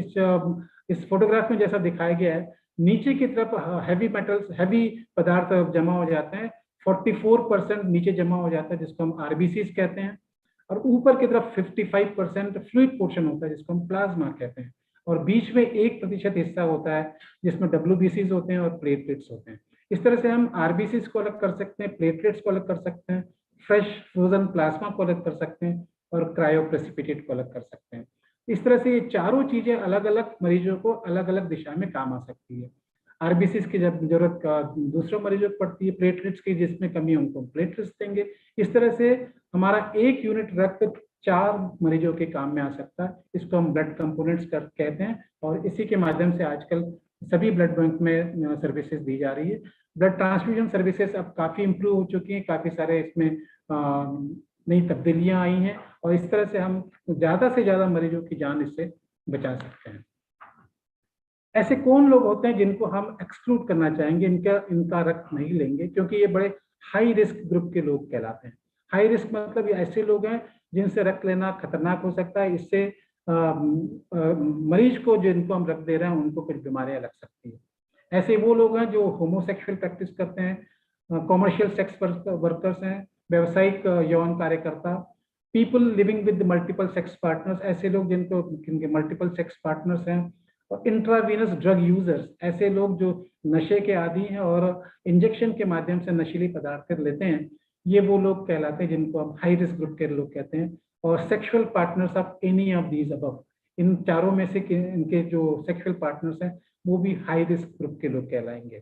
इस फोटोग्राफ में जैसा दिखाया गया है, नीचे की तरफ हैवी मेटल्स, हैवी पदार्थ जमा हो जाते हैं, 44% नीचे जमा हो जाता है जिसको हम आरबीसीज कहते हैं, और ऊपर की तरफ 55% फ्लूइड पोर्शन होता है जिसको हम प्लाज्मा कहते हैं, और बीच में 1% हिस्सा होता है जिसमें डब्ल्यूबीसीज होते हैं और प्लेटलेट्स होते हैं। इस तरह से हम आरबीसीज को अलग कर सकते हैं, प्लेटलेट्स को अलग कर सकते हैं, फ्रेश फ्रोजन प्लाज्मा को अलग कर सकते हैं और क्रायोप्रेसिपिटेट को अलग कर सकते हैं। इस तरह से ये चारों चीजें अलग अलग मरीजों को अलग अलग दिशा में काम आ सकती है। आरबीसीज की जब जरूरत दूसरों मरीजों को पड़ती है, प्लेटलेट्स की जिसमें कमी है उनको प्लेटलेट्स देंगे। इस तरह से हमारा 1 यूनिट रक्त 4 मरीजों के काम में आ सकता है। इसको हम ब्लड कंपोनेंट्स कहते हैं, और इसी के माध्यम से आजकल सभी ब्लड बैंक में सर्विसेज दी जा रही है। ब्लड ट्रांसफ्यूजन सर्विसेज अब काफी इंप्रूव हो चुकी हैं, काफी सारे इसमें नई तब्दीलियां आई हैं, और इस तरह से हम ज्यादा से ज्यादा मरीजों की जान इससे बचा सकते हैं। ऐसे कौन लोग होते हैं जिनको हम एक्सक्लूड करना चाहेंगे, इनका रक्त नहीं लेंगे, क्योंकि ये बड़े हाई रिस्क ग्रुप के लोग कहलाते हैं। हाई रिस्क मतलब ये ऐसे लोग हैं जिनसे रक्त लेना खतरनाक हो सकता है। इससे मरीज को, जिनको हम रक्त दे रहे हैं, उनको कुछ बीमारियां लग सकती है। ऐसे वो लोग हैं जो होमोसेक्सुअल प्रैक्टिस करते हैं, कॉमर्शियल सेक्स वर्कर्स हैं, व्यावसायिक यौन कार्यकर्ता, people living with multiple sex partners, ऐसे लोग जिनके मल्टीपल सेक्स पार्टनर्स हैं, और इंट्रावीनस ड्रग यूजर्स, ऐसे लोग जो नशे के आदी हैं और इंजेक्शन के माध्यम से नशीली पदार्थ लेते हैं, ये वो लोग कहलाते हैं जिनको हम हाई रिस्क ग्रुप के लोग कहते हैं। और sexual partners of any of these above, इन चारों में से इनके जो सेक्सुअल पार्टनर्स हैं वो भी हाई रिस्क ग्रुप के लोग कहलाएंगे।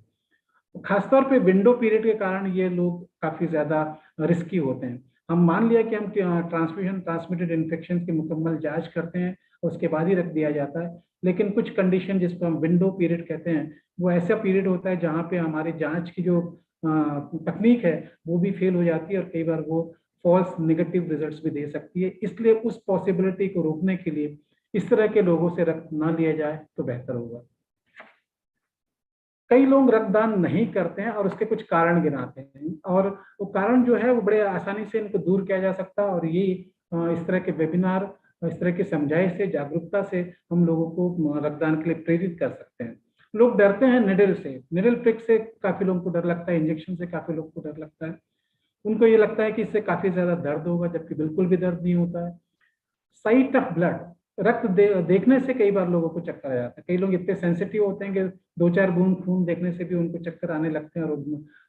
खासतौर पे विंडो पीरियड के कारण ये लोग काफी ज्यादा रिस्की होते हैं। हम मान लिया कि हम ट्रांसफ्यूजन ट्रांसमिटेड इन्फेक्शन की मुकम्मल जांच करते हैं, उसके बाद ही रख दिया जाता है, लेकिन कुछ कंडीशन जिसको हम विंडो पीरियड कहते हैं, वो ऐसा पीरियड होता है जहाँ पे हमारी जांच की जो तकनीक है वो भी फेल हो जाती है, और कई बार वो फॉल्स नेगेटिव रिजल्ट्स भी दे सकती है। इसलिए उस पॉसिबिलिटी को रोकने के लिए इस तरह के लोगों से रक्त ना लिया जाए तो बेहतर होगा। कई लोग रक्तदान नहीं करते हैं और उसके कुछ कारण गिनाते हैं, और वो कारण जो है वो बड़े आसानी से इनको दूर किया जा सकता है, और ये इस तरह के वेबिनार, इस तरह की समझाइश से, जागरूकता से हम लोगों को रक्तदान के लिए प्रेरित कर सकते हैं। लोग डरते हैं निडल से, निडल प्रिक से काफी लोगों को डर लगता है, इंजेक्शन से काफी लोगों को डर लगता है। उनको ये लगता है कि इससे काफी ज्यादा दर्द होगा, जबकि बिल्कुल भी दर्द नहीं होता है। साइट ऑफ ब्लड, रक्त देखने से कई बार लोगों को चक्कर आ जाता है। कई लोग इतने सेंसिटिव होते हैं कि 2-4 बूंद खून देखने से भी उनको चक्कर आने लगते हैं और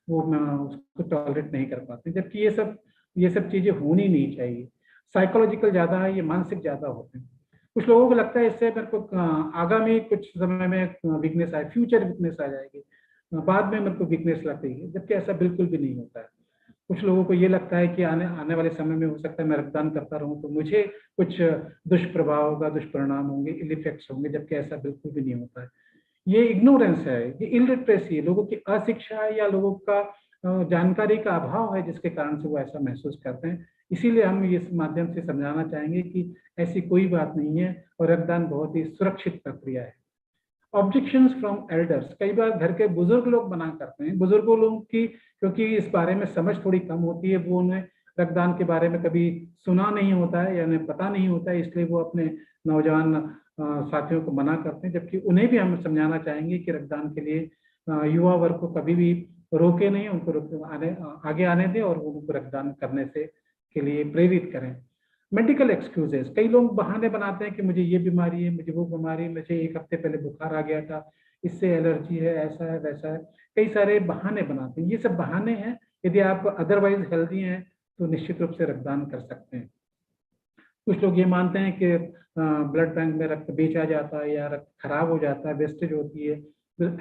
वो उसको टॉलरेट नहीं कर पाते, जबकि ये सब चीजें होनी नहीं चाहिए। साइकोलॉजिकल ज्यादा है, ये मानसिक ज्यादा होते हैं। कुछ लोगों को लगता है इससे मेरे को आगामी कुछ समय में वीकनेस आए, फ्यूचर वीकनेस आ जाएगी, बाद में मेरे को वीकनेस लगती है, जबकि ऐसा बिल्कुल भी नहीं होता है। कुछ लोगों को ये लगता है कि आने वाले समय में हो सकता है मैं रक्तदान करता रहूं तो मुझे कुछ दुष्प्रभाव होगा, दुष्परिणाम होंगे, इल इफेक्ट्स होंगे, जबकि ऐसा बिल्कुल भी नहीं होता है। ये इग्नोरेंस है, ये इलिटरेसी है, लोगों की अशिक्षा है या लोगों का जानकारी का अभाव है जिसके कारण से वो ऐसा महसूस करते हैं। इसीलिए हम इस माध्यम से समझाना चाहेंगे कि ऐसी कोई बात नहीं है और रक्तदान बहुत ही सुरक्षित प्रक्रिया है। ऑब्जेक्शंस फ्रॉम एल्डर्स, कई बार घर के बुजुर्ग लोग मना करते हैं। बुजुर्गों लोगों की क्योंकि इस बारे में समझ थोड़ी कम होती है, वो उन्हें रक्तदान के बारे में कभी सुना नहीं होता है या उन्हें पता नहीं होता है, इसलिए वो अपने नौजवान साथियों को मना करते हैं। जबकि उन्हें भी हम समझाना चाहेंगे कि रक्तदान के लिए युवा वर्ग को कभी भी रोके नहीं, उनको आगे आने दें और उनको रक्तदान करने से के लिए प्रेरित करें। मेडिकल एक्सक्यूजेस, कई लोग बहाने बनाते हैं कि मुझे ये बीमारी है, मुझे वो बीमारी, मुझे 1 हफ्ते पहले बुखार आ गया था, इससे एलर्जी है, ऐसा है वैसा है, कई सारे बहाने बनाते हैं। ये सब बहाने हैं। यदि आप अदरवाइज हेल्दी हैं तो निश्चित रूप से रक्तदान कर सकते हैं। कुछ लोग ये मानते हैं कि ब्लड बैंक में रक्त बेचा जाता है या रक्त खराब हो जाता है, वेस्टेज होती है।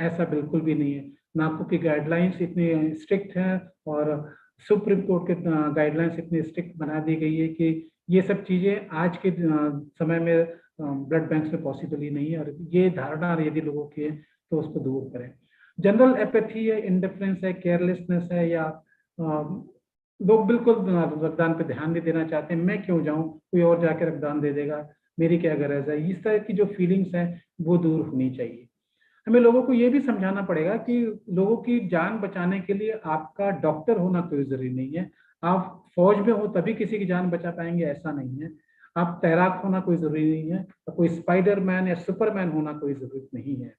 ऐसा बिल्कुल भी नहीं है। नाको की गाइडलाइंस इतनी स्ट्रिक्ट हैं और सुप्रीम कोर्ट के गाइडलाइंस इतनी स्ट्रिक्ट बना दी गई है कि ये सब चीजें आज के समय में ब्लड बैंक में पॉसिबल ही नहीं है। और ये धारणा यदि लोगों की है तो उसको दूर करें। जनरल एपैथी है, इंडिफरेंस है, केयरलेसनेस है, या लोग बिल्कुल रक्तदान पे ध्यान नहीं देना चाहते, मैं क्यों जाऊं, कोई और जाके रक्तदान दे देगा, मेरी क्या गरज है, इस तरह की जो फीलिंग्स हैं वो दूर होनी चाहिए। हमें लोगों को ये भी समझाना पड़ेगा कि लोगों की जान बचाने के लिए आपका डॉक्टर होना कोई जरूरी नहीं है। आप फौज में हो तभी किसी की जान बचा पाएंगे, ऐसा नहीं है। आप तैराक होना कोई जरूरी नहीं है, कोई स्पाइडरमैन या सुपरमैन होना कोई जरूरत नहीं है।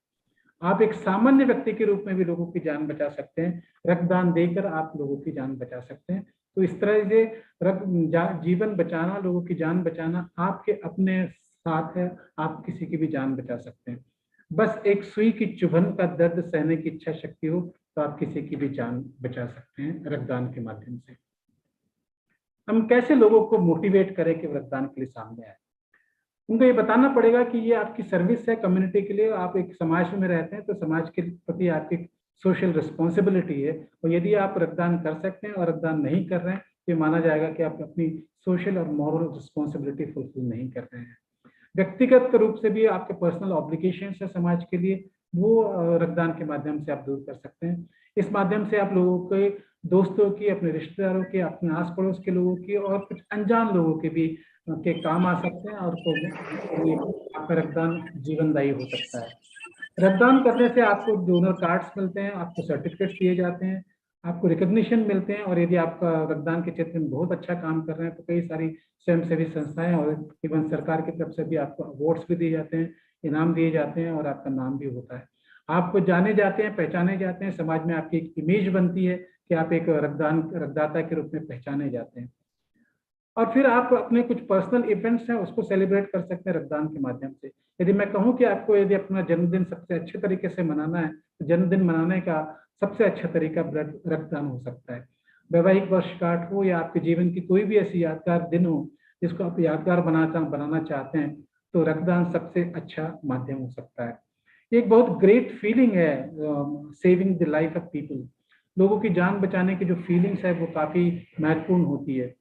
आप एक सामान्य व्यक्ति के रूप में भी लोगों की जान बचा सकते हैं। रक्तदान देकर आप लोगों की जान बचा सकते हैं। तो इस तरह से जीवन बचाना, लोगों की जान बचाना आपके अपने साथ है। आप किसी की भी जान बचा सकते हैं। बस एक सुई की चुभन का दर्द सहने की इच्छा शक्ति हो तो आप किसी की भी जान बचा सकते हैं रक्तदान के माध्यम से। हम कैसे लोगों को मोटिवेट करें कि रक्तदान के लिए सामने आए? उनको ये बताना पड़ेगा कि ये आपकी सर्विस है कम्युनिटी के लिए। आप एक समाज में रहते हैं तो समाज के प्रति आपकी सोशल रिस्पॉन्सिबिलिटी है। और यदि आप रक्तदान कर सकते हैं और रक्तदान नहीं कर रहे हैं तो ये माना जाएगा कि आप अपनी सोशल और मॉरल रिस्पॉन्सिबिलिटी फुलफिल नहीं कर रहे हैं। व्यक्तिगत रूप से भी आपके पर्सनल ऑब्लिगेशंस है समाज के लिए, वो रक्तदान के माध्यम से आप दूर कर सकते हैं। इस माध्यम से आप लोगों के दोस्तों की, अपने रिश्तेदारों की, अपने आस पड़ोस के लोगों की और कुछ अनजान लोगों के भी के काम आ सकते हैं और आपका रक्तदान जीवनदायी हो सकता है। रक्तदान करने से आपको डोनर कार्ड्स मिलते हैं, आपको सर्टिफिकेट्स दिए जाते हैं, आपको रिकॉग्निशन मिलते हैं। और यदि आप रक्तदान के क्षेत्र में बहुत अच्छा काम कर रहे हैं तो कई सारी स्वयंसेवी संस्थाएं और इवन सरकार की तरफ से भी आपको अवार्ड्स भी दिए जाते हैं, इनाम दिए जाते हैं और आपका नाम भी होता है। आप जाने जाते हैं, पहचाने जाते हैं, समाज में आपकी एक इमेज बनती है कि आप एक रक्तदाता के रूप में पहचाने जाते हैं। और फिर आप अपने कुछ पर्सनल इवेंट्स हैं उसको सेलिब्रेट कर सकते हैं रक्तदान के माध्यम से। यदि मैं कहूं कि आपको यदि अपना जन्मदिन सबसे अच्छे तरीके से मनाना है तो जन्मदिन मनाने का सबसे अच्छा तरीका ब्लड रक्तदान हो सकता है। वैवाहिक वर्षगांठ हो या आपके जीवन की कोई भी ऐसी यादगार दिन हो जिसको आप यादगार बनाना चाहते हैं तो रक्तदान सबसे अच्छा माध्यम हो सकता है। एक बहुत ग्रेट फीलिंग है saving the life of people. लोगों की जान बचाने की जो फीलिंग्स है वो काफी महत्वपूर्ण होती है।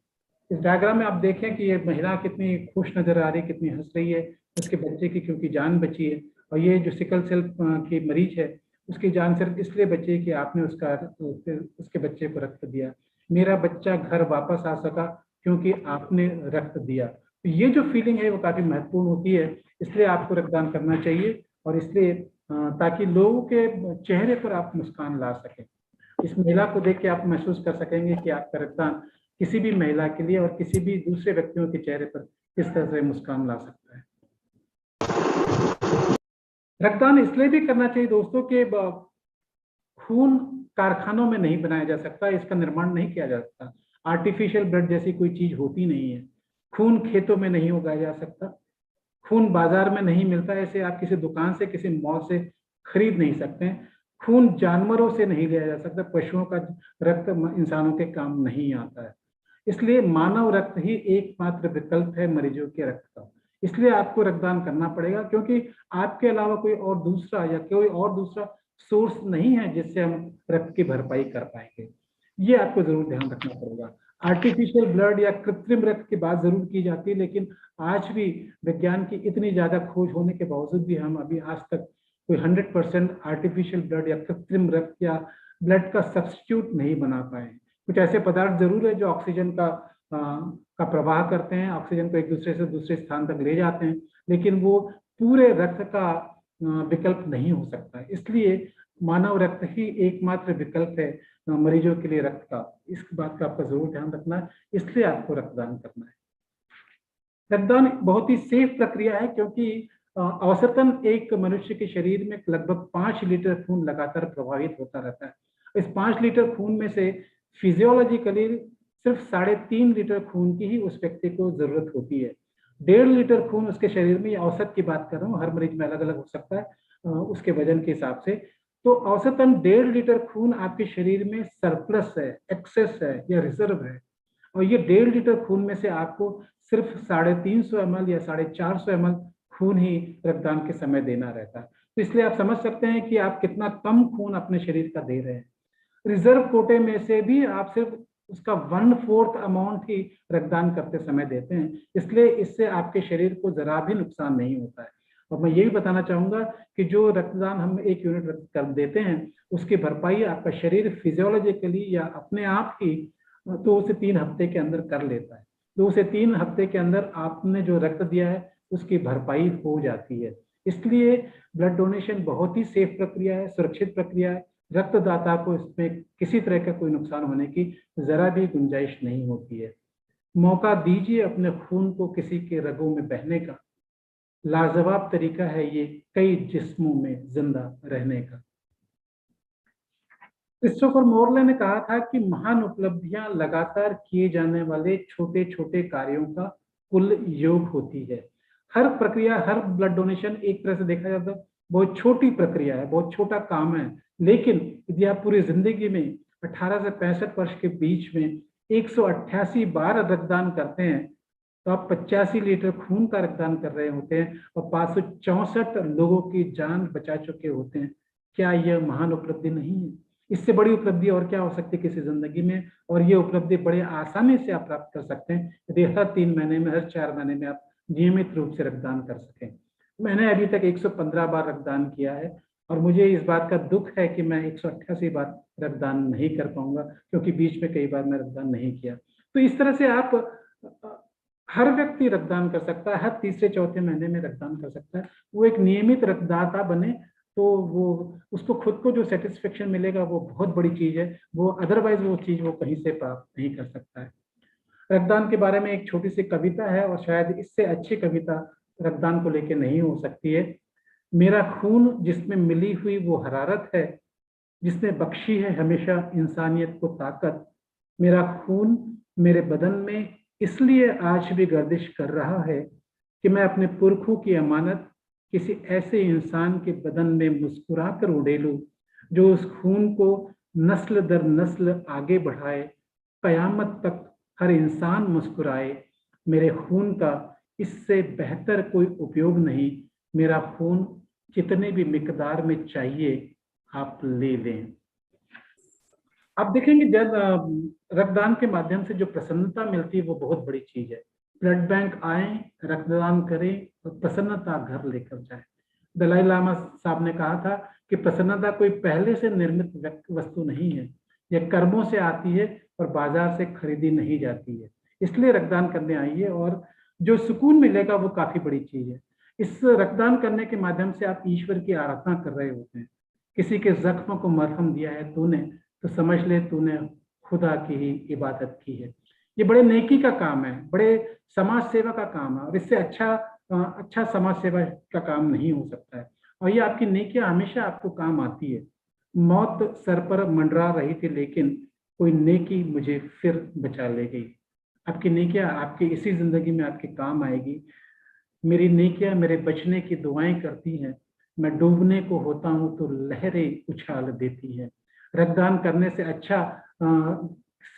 इस डायग्राम में आप देखें कि ये महिला कितनी खुश नजर आ रही है, कितनी हंस रही है, उसके बच्चे की क्योंकि जान बची है। और ये जो सिकल सेल की मरीज है उसकी जान सिर्फ इसलिए बची है कि आपने उसके बच्चे को रक्त दिया। मेरा बच्चा घर वापस आ सका क्योंकि आपने रक्त दिया। तो ये जो फीलिंग है वो काफी महत्वपूर्ण होती है, इसलिए आपको रक्तदान करना चाहिए। और इसलिए ताकि लोगों के चेहरे पर आप मुस्कान ला सकें। इस महिला को देख के आप महसूस कर सकेंगे कि आपका रक्तदान किसी भी महिला के लिए और किसी भी दूसरे व्यक्तियों के चेहरे पर किस तरह से मुस्कान ला सकता है। रक्तदान इसलिए भी करना चाहिए दोस्तों कि खून कारखानों में नहीं बनाया जा सकता, इसका निर्माण नहीं किया जा सकता। आर्टिफिशियल ब्लड जैसी कोई चीज होती नहीं है। खून खेतों में नहीं उगाया जा सकता, खून बाजार में नहीं मिलता, ऐसे आप किसी दुकान से, किसी मॉल से खरीद नहीं सकते हैं। खून जानवरों से नहीं लिया जा सकता, पशुओं का रक्त इंसानों के काम नहीं आता है। इसलिए मानव रक्त ही एकमात्र विकल्प है मरीजों के रक्त का। इसलिए आपको रक्तदान करना पड़ेगा क्योंकि आपके अलावा कोई और दूसरा सोर्स नहीं है जिससे हम रक्त की भरपाई कर पाएंगे। ये आपको जरूर ध्यान रखना पड़ेगा। आर्टिफिशियल ब्लड या कृत्रिम रक्त की बात जरूर की जाती है, लेकिन आज भी विज्ञान की इतनी ज्यादा खोज होने के बावजूद भी हम अभी आज तक कोई 100% आर्टिफिशियल ब्लड या कृत्रिम रक्त या ब्लड का सब्स्टिट्यूट नहीं बना पाए। कुछ ऐसे पदार्थ जरूर है जो ऑक्सीजन का प्रवाह करते हैं, ऑक्सीजन को एक दूसरे से दूसरे स्थान तक ले जाते हैं, लेकिन वो पूरे रक्त का विकल्प नहीं हो सकता। इसलिए मानव रक्त ही एकमात्र विकल्प है मरीजों के लिए रक्त का। इस बात का आपका जरूर ध्यान रखना है, इसलिए आपको रक्तदान करना है। रक्तदान बहुत ही सेफ प्रक्रिया है क्योंकि औसतन एक मनुष्य के शरीर में लगभग 5 लीटर खून लगातार प्रवाहित होता रहता है। इस 5 लीटर खून में से फिजियोलॉजिकली सिर्फ 3.5 लीटर खून की ही उस व्यक्ति को जरूरत होती है। 1.5 लीटर खून उसके शरीर में, औसत की बात कर रहा हूँ, हर मरीज में अलग अलग हो सकता है उसके वजन के हिसाब से, तो औसतन 1.5 लीटर खून आपके शरीर में सरप्लस है, एक्सेस है या रिजर्व है, और ये 1.5 लीटर खून में से आपको सिर्फ 350 ml या 450 ml खून ही रक्तदान के समय देना रहता है। तो इसलिए आप समझ सकते हैं कि आप कितना कम खून अपने शरीर का दे रहे हैं। रिजर्व कोटे में से भी आप सिर्फ उसका 1/4 अमाउंट ही रक्तदान करते समय देते हैं, इसलिए इससे आपके शरीर को जरा भी नुकसान नहीं होता है। और मैं ये भी बताना चाहूंगा कि जो रक्तदान हम 1 यूनिट रक्त कर देते हैं उसकी भरपाई आपका शरीर फिजियोलॉजिकली या अपने आप ही 2 से 3 हफ्ते के अंदर कर लेता है। 2 से 3 हफ्ते के अंदर आपने जो रक्त दिया है उसकी भरपाई हो जाती है। इसलिए ब्लड डोनेशन बहुत ही सेफ प्रक्रिया है, सुरक्षित प्रक्रिया है। रक्तदाता को इसमें किसी तरह का कोई नुकसान होने की जरा भी गुंजाइश नहीं होती है। मौका दीजिए अपने खून को किसी के रगों में बहने का, लाजवाब तरीका है ये कई जिस्मों में जिंदा रहने का। क्रिस्टोफर मोरले ने कहा था कि महान उपलब्धियां लगातार किए जाने वाले छोटे छोटे कार्यों का कुल योग होती है। हर प्रक्रिया, हर ब्लड डोनेशन एक तरह से देखा जाए तो बहुत छोटी प्रक्रिया है, बहुत छोटा काम है, लेकिन यदि आप पूरी जिंदगी में 18 से 65 वर्ष के बीच में 188 बार रक्तदान करते हैं तो आप 85 लीटर खून का रक्तदान कर रहे होते हैं और 564 लोगों की जान बचा चुके होते हैं। क्या यह महान उपलब्धि नहीं है? इससे बड़ी उपलब्धि और क्या हो सकती है किसी जिंदगी में? और ये उपलब्धि बड़े आसानी से आप प्राप्त कर सकते हैं यदि हर 3 महीने में, हर 4 महीने में आप नियमित रूप से रक्तदान कर सकें। मैंने अभी तक 115 बार रक्तदान किया है और मुझे इस बात का दुख है कि मैं 188 बार रक्तदान नहीं कर पाऊंगा, क्योंकि बीच में कई बार मैं रक्तदान नहीं किया। तो इस तरह से आप हर व्यक्ति रक्तदान कर सकता है, हर तीसरे चौथे महीने में रक्तदान कर सकता है। वो एक नियमित रक्तदाता बने तो वो उसको खुद को जो सेटिस्फेक्शन मिलेगा वो बहुत बड़ी चीज है। वो अदरवाइज वो चीज वो कहीं से प्राप्त नहीं कर सकता है। रक्तदान के बारे में एक छोटी सी कविता है और शायद इससे अच्छी कविता रक्तदान को लेकर नहीं हो सकती है। मेरा खून जिसमें मिली हुई वो हरारत है, जिसने बख्शी है हमेशा इंसानियत को ताकत। मेरा खून मेरे बदन में इसलिए आज भी गर्दिश कर रहा है कि मैं अपने पुरखों की अमानत किसी ऐसे इंसान के बदन में मुस्कुरा कर उड़ेलूं जो उस खून को नस्ल दर नस्ल आगे बढ़ाए, कयामत तक हर इंसान मुस्कुराए। मेरे खून का इससे बेहतर कोई उपयोग नहीं। मेरा खून जितने भी मिकदार में चाहिए आप ले लें। आप देखेंगे जब रक्तदान के माध्यम से जो प्रसन्नता मिलती है वो बहुत बड़ी चीज है। ब्लड बैंक आए, रक्तदान करें और प्रसन्नता घर लेकर जाए। दलाई लामा साहब ने कहा था कि प्रसन्नता कोई पहले से निर्मित वस्तु नहीं है, यह कर्मों से आती है और बाजार से खरीदी नहीं जाती है। इसलिए रक्तदान करने आइए और जो सुकून मिलेगा वो काफी बड़ी चीज है। इस रक्तदान करने के माध्यम से आप ईश्वर की आराधना कर रहे होते हैं। किसी के जख्म को मरहम दिया है तूने तो समझ ले तूने खुदा की ही इबादत की है। ये बड़े नेकी का काम है, बड़े समाज सेवा का काम है और इससे अच्छा समाज सेवा का काम नहीं हो सकता है। और ये आपकी नेकियां हमेशा आपको काम आती है। मौत सर पर मंडरा रही थी लेकिन कोई नेकी मुझे फिर बचा ले गई। आपकी नेकियां आपकी इसी जिंदगी में आपके काम आएगी। मेरी नेकियां मेरे बचने की दुआएं करती हैं। मैं डूबने को होता हूं तो लहरें उछाल देती हैं। रक्तदान करने से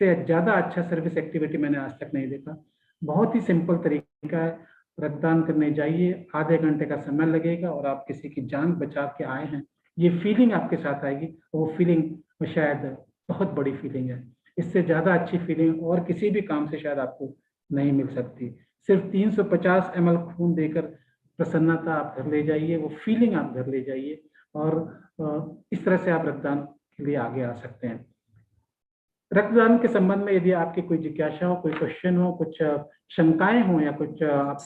से ज्यादा अच्छा सर्विस एक्टिविटी मैंने आज तक नहीं देखा। बहुत ही सिंपल तरीका है, रक्तदान करने जाइए, आधे घंटे का समय लगेगा और आप किसी की जान बचा के आए हैं, ये फीलिंग आपके साथ आएगी। वो फीलिंग शायद बहुत बड़ी फीलिंग है। इससे ज्यादा अच्छी फीलिंग और किसी भी काम से शायद आपको नहीं मिल सकती। सिर्फ 350 ml खून देकर प्रसन्नता आप घर ले जाइए, वो फीलिंग आप घर ले जाइए और इस तरह से आप रक्तदान के लिए आगे आ सकते हैं। रक्तदान के संबंध में यदि आपकी कोई जिज्ञासा हो, कोई क्वेश्चन हो, कुछ शंकाएं हो या कुछ आप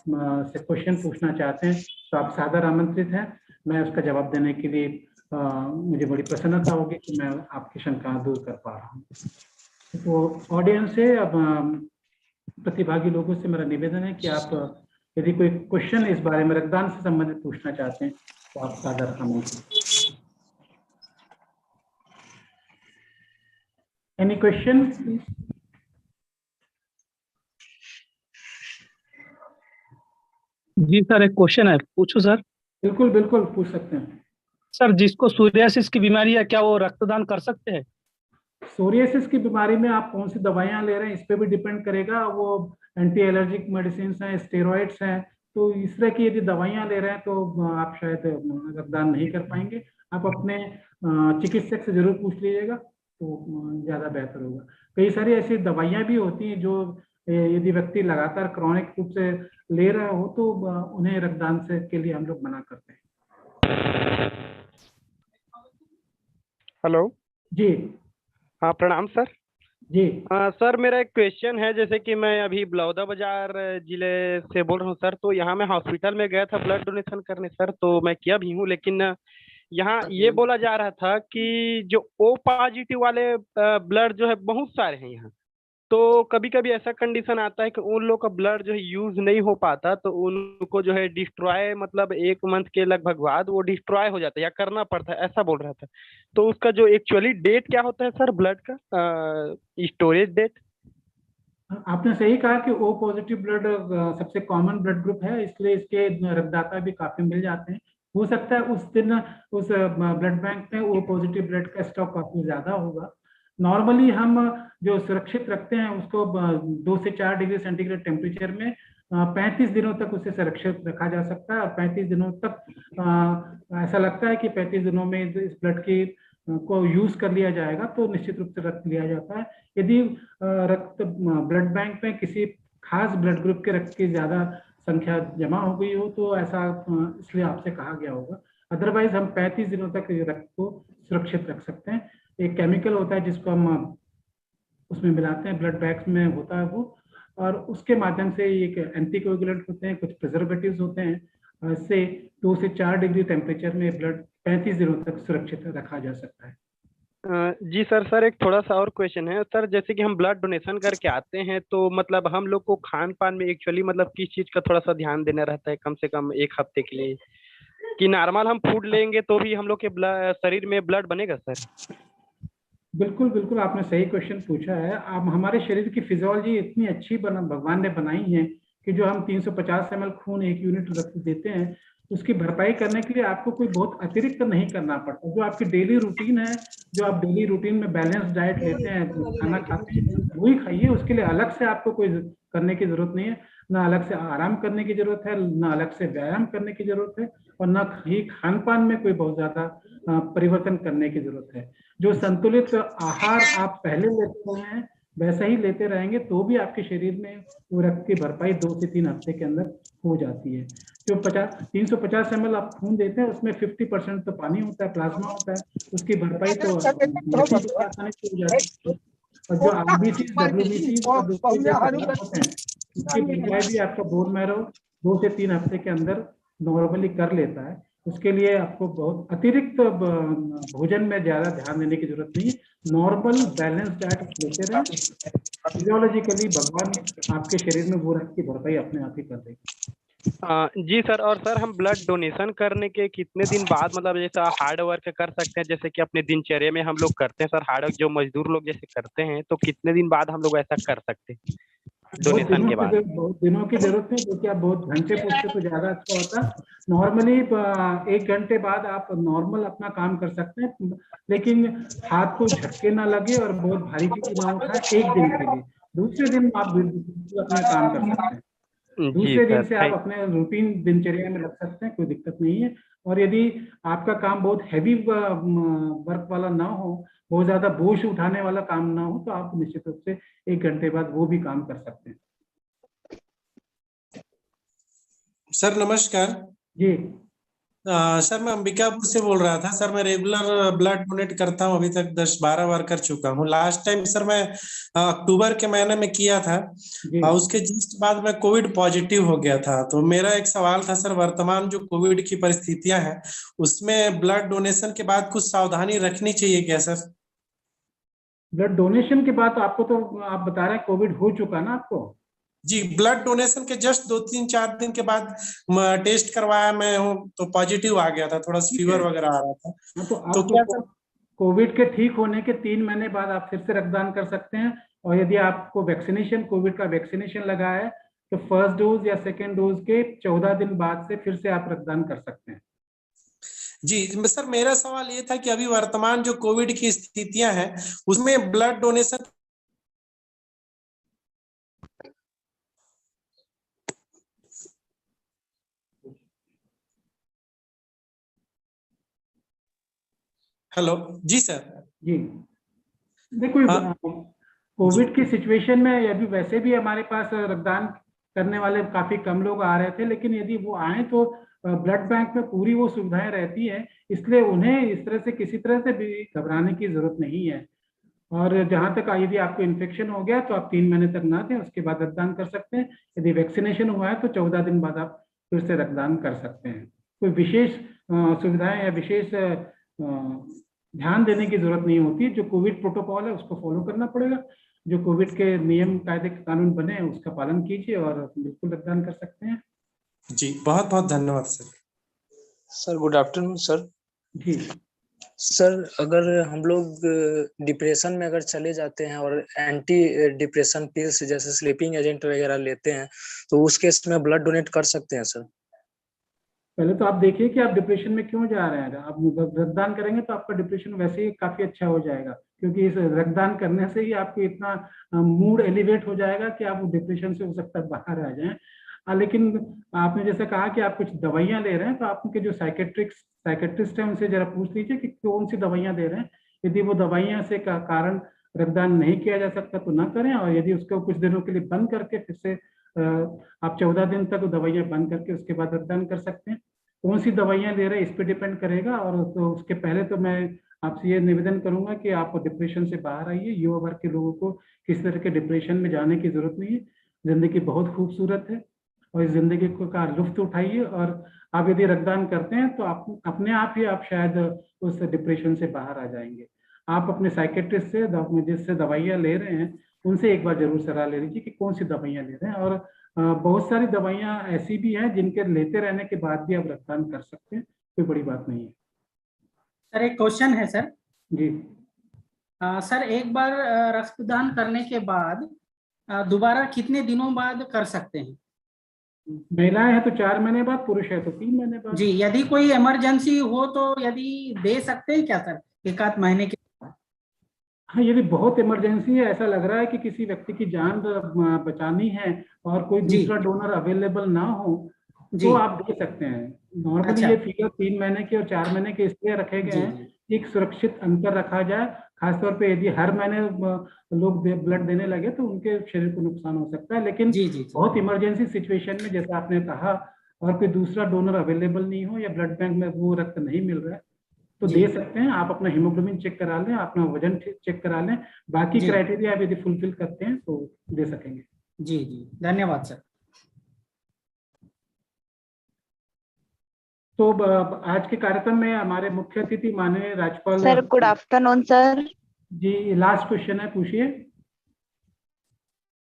से क्वेश्चन पूछना चाहते हैं तो आप सादर आमंत्रित हैं। मैं उसका जवाब देने के लिए मुझे बड़ी प्रसन्नता होगी कि मैं आपकी शंकाएं दूर कर पा रहा हूँ। तो ऑडियंस से अब प्रतिभागी लोगों से मेरा निवेदन है कि आप यदि कोई क्वेश्चन इस बारे में रक्तदान से संबंधित पूछना चाहते हैं तो आप सादर आमंत्रित। Any question? जी सर, एक क्वेश्चन है, पूछो सर। बिल्कुल बिल्कुल पूछ सकते हैं। सर, जिसको सोरियासिस की बीमारी है, क्या वो रक्तदान कर सकते हैं? सोरियासिस की बीमारी में आप कौन सी दवाइयां ले रहे हैं इस पे भी डिपेंड करेगा। वो एंटी एलर्जिक मेडिसिन हैं, स्टेरॉइड्स हैं, तो इस तरह की यदि दवाइयां ले रहे हैं तो आप शायद रक्तदान नहीं कर पाएंगे। आप अपने चिकित्सक से जरूर पूछ लीजिएगा तो ज्यादा बेहतर होगा। कई सारी ऐसी दवाइयां भी होती हैं जो यदि व्यक्ति लगातार क्रॉनिक रूप से ले रहा हो तो उन्हें रक्तदान से के लिए हम लोग मना करते हैं। हेलो जी हाँ, प्रणाम सर। जी सर, मेरा एक क्वेश्चन है। जैसे कि मैं अभी बलौदाबाजार जिले से बोल रहा हूँ सर, तो यहाँ मैं हॉस्पिटल में गया था ब्लड डोनेशन करने सर, तो मैं किया भी हूँ, लेकिन यहाँ ये बोला जा रहा था कि जो ओ पॉजिटिव वाले ब्लड जो है बहुत सारे हैं यहाँ, तो कभी कभी ऐसा कंडीशन आता है कि उन लोग का ब्लड जो है यूज नहीं हो पाता, तो उनको जो है डिस्ट्रॉय, मतलब 1 मंथ के लगभग बाद वो डिस्ट्रॉय हो जाता है या करना पड़ता है, ऐसा बोल रहा था। तो उसका जो एक्चुअली डेट क्या होता है सर, ब्लड का स्टोरेज डेट? आपने सही कहा कि ओ पॉजिटिव ब्लड सबसे कॉमन ब्लड ग्रुप है, इसलिए इसके रक्तदाता भी काफी मिल जाते हैं। हो सकता है उस दिन उस ब्लड बैंक में ओ पॉजिटिव ब्लड का स्टॉक काफी ज्यादा होगा। नॉर्मली हम जो सुरक्षित रखते हैं उसको 2 से 4 डिग्री सेंटीग्रेड टेम्परेचर में 35 दिनों तक उसे सुरक्षित रखा जा सकता है। और 35 दिनों तक ऐसा लगता है कि 35 दिनों में इस ब्लड की को यूज कर लिया जाएगा तो निश्चित रूप से रक्त लिया जाता है। यदि रक्त ब्लड बैंक में किसी खास ब्लड ग्रुप के रक्त की ज्यादा संख्या जमा हो गई हो तो ऐसा इसलिए आपसे कहा गया होगा। अदरवाइज हम 35 दिनों तक रक्त को सुरक्षित रख सकते हैं। एक केमिकल होता है जिसको हम उसमें मिलाते हैं, ब्लड बैग्स में होता है वो, और उसके माध्यम से एक एंटीकोएगुलेंट होते हैं, कुछ प्रिजर्वेटिव्स होते हैं, इससे 2 से 4 डिग्री टेम्परेचर में ब्लड 35 दिनों तक सुरक्षित रखा जा सकता है। जी सर, एक थोड़ा सा और क्वेश्चन है सर। जैसे कि हम ब्लड डोनेशन करके आते हैं, तो मतलब हम लोग को खान पान में एक्चुअली मतलब किस चीज का थोड़ा सा ध्यान देना रहता है, कम से कम 1 हफ्ते के लिए? कि नॉर्मल हम फूड लेंगे तो भी हम लोग के शरीर में ब्लड बनेगा सर? बिल्कुल बिल्कुल, आपने सही क्वेश्चन पूछा है। अब हमारे शरीर की फिजियोलॉजी इतनी अच्छी भगवान ने बनाई है कि जो हम 350 ml खून 1 यूनिट रक्त देते हैं, उसकी भरपाई करने के लिए आपको कोई बहुत अतिरिक्त नहीं करना पड़ता। जो आपकी डेली रूटीन है, जो आप डेली रूटीन में बैलेंस डाइट लेते हैं, खाना खाते हैं, वही खाइए। उसके लिए अलग से आपको कोई करने की जरूरत नहीं है, ना अलग से आराम करने की जरूरत है, ना अलग से व्यायाम करने की जरूरत है, और ना ही खान पान में कोई बहुत ज्यादा परिवर्तन करने की जरूरत है। जो संतुलित आहार आप पहले लेते रहे हैं वैसा ही लेते रहेंगे तो भी आपके शरीर में वो रक्त की भरपाई 2 से 3 हफ्ते के अंदर हो जाती है। जो 350 ml आप खून देते हैं उसमें 50% तो पानी होता है, प्लाज्मा होता है, उसकी भरपाई तो आसानी से हो जाती है। और जो आरबीसी, डब्ल्यूबीसी और दूसरे होते हैं उसकी भरपाई भी आपका बोन मैरो 2 से 3 हफ्ते के अंदर नॉर्मली कर लेता है। उसके लिए आपको बहुत अतिरिक्त भोजन में ज्यादा ध्यान देने की जरूरत नहीं है। नॉर्मल बैलेंस डाइट लेते रहें, फिजियोलॉजिकली भगवान आपके शरीर में वो रक्त की भरपाई अपने आप ही कर देगी। जी सर, और सर हम ब्लड डोनेशन करने के कितने दिन बाद, मतलब जैसा हार्ड वर्क कर सकते हैं, जैसे कि अपने दिनचर्या में हम लोग करते हैं सर, हार्ड वर्क जो मजदूर लोग जैसे करते हैं, तो कितने दिन बाद हम लोग ऐसा कर सकते हैं डोनेशन के बाद? बहुत दिनों की जरूरत नहीं, क्योंकि आप बहुत घंटे पूछते तो ज्यादा अच्छा होता। नॉर्मली 1 घंटे बाद आप नॉर्मल अपना काम कर सकते हैं, लेकिन हाथ को झटके ना लगे और बहुत भारी चीज ना उठाए 1 दिन के लिए। दूसरे दिन आप अपना काम कर सकते हैं, दूसरे दिन से आप अपने रूटीन दिनचर्या में लग सकते हैं, कोई दिक्कत नहीं है। और यदि आपका काम बहुत हैवी वर्क वाला ना हो, बहुत ज्यादा बोझ उठाने वाला काम ना हो, तो आप निश्चित रूप से 1 घंटे बाद वो भी काम कर सकते हैं। सर नमस्कार जी सर, मैं अंबिकापुर से बोल रहा था। सर मैं रेगुलर ब्लड डोनेट करता हूँ, अभी तक 10-12 बार कर चुका हूँ। लास्ट टाइम सर मैं अक्टूबर के महीने में किया था, उसके जस्ट बाद में कोविड पॉजिटिव हो गया था। तो मेरा एक सवाल था सर, वर्तमान जो कोविड की परिस्थितियां हैं उसमें ब्लड डोनेशन के बाद कुछ सावधानी रखनी चाहिए क्या सर? ब्लड डोनेशन के बाद आपको तो आप बता रहे हैं कोविड हो चुका ना आपको? जी, ब्लड डोनेशन के जस्ट 2-3-4 दिन के बाद टेस्ट करवाया मैं हूँ तो पॉजिटिव आ गया था, थोड़ा सा फीवर वगैरह आ रहा था। तो क्या सर कोविड के ठीक होने के 3 महीने बाद आप फिर से रक्तदान कर सकते हैं। और यदि आपको वैक्सीनेशन, कोविड का वैक्सीनेशन लगा है, तो फर्स्ट डोज या सेकेंड डोज के 14 दिन बाद से फिर से आप रक्तदान कर सकते हैं। जी सर, मेरा सवाल ये था कि अभी वर्तमान जो कोविड की स्थितियां हैं उसमें ब्लड डोनेशन हेलो जी सर। जी देखो, कोविड की सिचुएशन में अभी वैसे भी हमारे पास रक्तदान करने वाले काफी कम लोग आ रहे थे, लेकिन यदि वो आए तो ब्लड बैंक में पूरी वो सुविधाएं रहती हैं, इसलिए उन्हें इस तरह से किसी तरह से भी घबराने की जरूरत नहीं है। और जहां तक यदि आपको इन्फेक्शन हो गया तो आप 3 महीने तक ना दें, उसके बाद रक्तदान कर सकते हैं। यदि वैक्सीनेशन हुआ है तो 14 दिन बाद आप फिर से रक्तदान कर सकते हैं। कोई विशेष सुविधाएं या विशेष ध्यान देने की जरूरत नहीं होती। जो कोविड प्रोटोकॉल है उसको फॉलो करना पड़ेगा, जो कोविड के नियम कायदे कानून बने हैं उसका पालन कीजिए और बिल्कुल रक्तदान कर सकते हैं। जी बहुत बहुत धन्यवाद sir. Sir good afternoon sir. जी सर, अगर हम लोग डिप्रेशन में अगर चले जाते हैं और एंटी डिप्रेशन पिल्स जैसे स्लीपिंग एजेंट वगैरह लेते हैं तो उस केस में ब्लड डोनेट कर सकते हैं सर? पहले तो आप देखिए कि आप डिप्रेशन में क्यों जा रहे हैं। आप रक्तदान करेंगे तो आपका डिप्रेशन वैसे ही काफी अच्छा हो जाएगा, क्योंकि इस रक्तदान करने से ही आपको इतना मूड एलिवेट हो जाएगा कि आप डिप्रेशन से हो सकता है बाहर आ जाएं। लेकिन आपने जैसे कहा कि आप कुछ दवाइयां ले रहे हैं, तो आपके जो साइकेट्रिस्ट हैं उनसे जरा पूछ लीजिए कि कौन सी दवाइयां दे रहे हैं। यदि वो दवाइयां से का कारण रक्तदान नहीं किया जा सकता तो ना करें, और यदि उसको कुछ दिनों के लिए बंद करके फिर से आप 14 दिन तक दवाइयां बंद करके उसके बाद रक्तदान कर सकते हैं। कौन सी दवाइयां ले रहे हैं इस पे डिपेंड करेगा। और तो उसके पहले तो मैं आपसे ये निवेदन करूंगा कि आप डिप्रेशन से बाहर आइए। युवा वर्ग के लोगों को किसी तरह के डिप्रेशन में जाने की जरूरत नहीं है। जिंदगी बहुत खूबसूरत है और इस जिंदगी को का लुत्फ उठाइए। और आप यदि रक्तदान करते हैं तो आप अपने आप ही आप शायद उस डिप्रेशन से बाहर आ जाएंगे। आप अपने साइकेट्रिस्ट से जिससे दवाइयां ले रहे हैं उनसे एक बार जरूर सलाह ले लीजिए कि कौन सी दवाइयां ले रहे हैं। और बहुत सारी दवाइयां ऐसी भी हैं जिनके लेते रहने के बाद भी आप रक्तदान कर सकते हैं, कोई बड़ी बात नहीं है। सर एक क्वेश्चन है सर। जी सर, एक बार रक्तदान करने के बाद दोबारा कितने दिनों बाद कर सकते हैं? महिलाएं हैं तो 4 महीने बाद, पुरुष है तो 3 महीने बाद। जी, यदि कोई इमरजेंसी हो तो यदि दे सकते हैं क्या सर, एक आध महीने के? हाँ, यदि बहुत इमरजेंसी है, ऐसा लग रहा है कि किसी व्यक्ति की जान बचानी है और कोई दूसरा डोनर अवेलेबल ना हो, तो आप दे सकते हैं। नॉर्मली ये फिगर 3 महीने के और 4 महीने के इसलिए रखे गए हैं, एक सुरक्षित अंतर रखा जाए। खासतौर पे यदि हर महीने लोग ब्लड देने लगे तो उनके शरीर को नुकसान हो सकता है। लेकिन बहुत इमरजेंसी सिचुएशन में, जैसा आपने कहा, और कोई दूसरा डोनर अवेलेबल नहीं हो या ब्लड बैंक में वो रक्त नहीं मिल रहा है, तो दे सकते हैं। आप अपना हीमोग्लोबिन चेक करा लें, अपना वजन चेक करा लें, बाकी क्राइटेरिया आप यदि फुलफिल करते हैं तो दे सकेंगे। जी जी, धन्यवाद सर। तो आज के कार्यक्रम में हमारे मुख्य अतिथि माननीय राज्यपाल सर, गुड आफ्टरनून सर। जी, लास्ट क्वेश्चन है, पूछिए।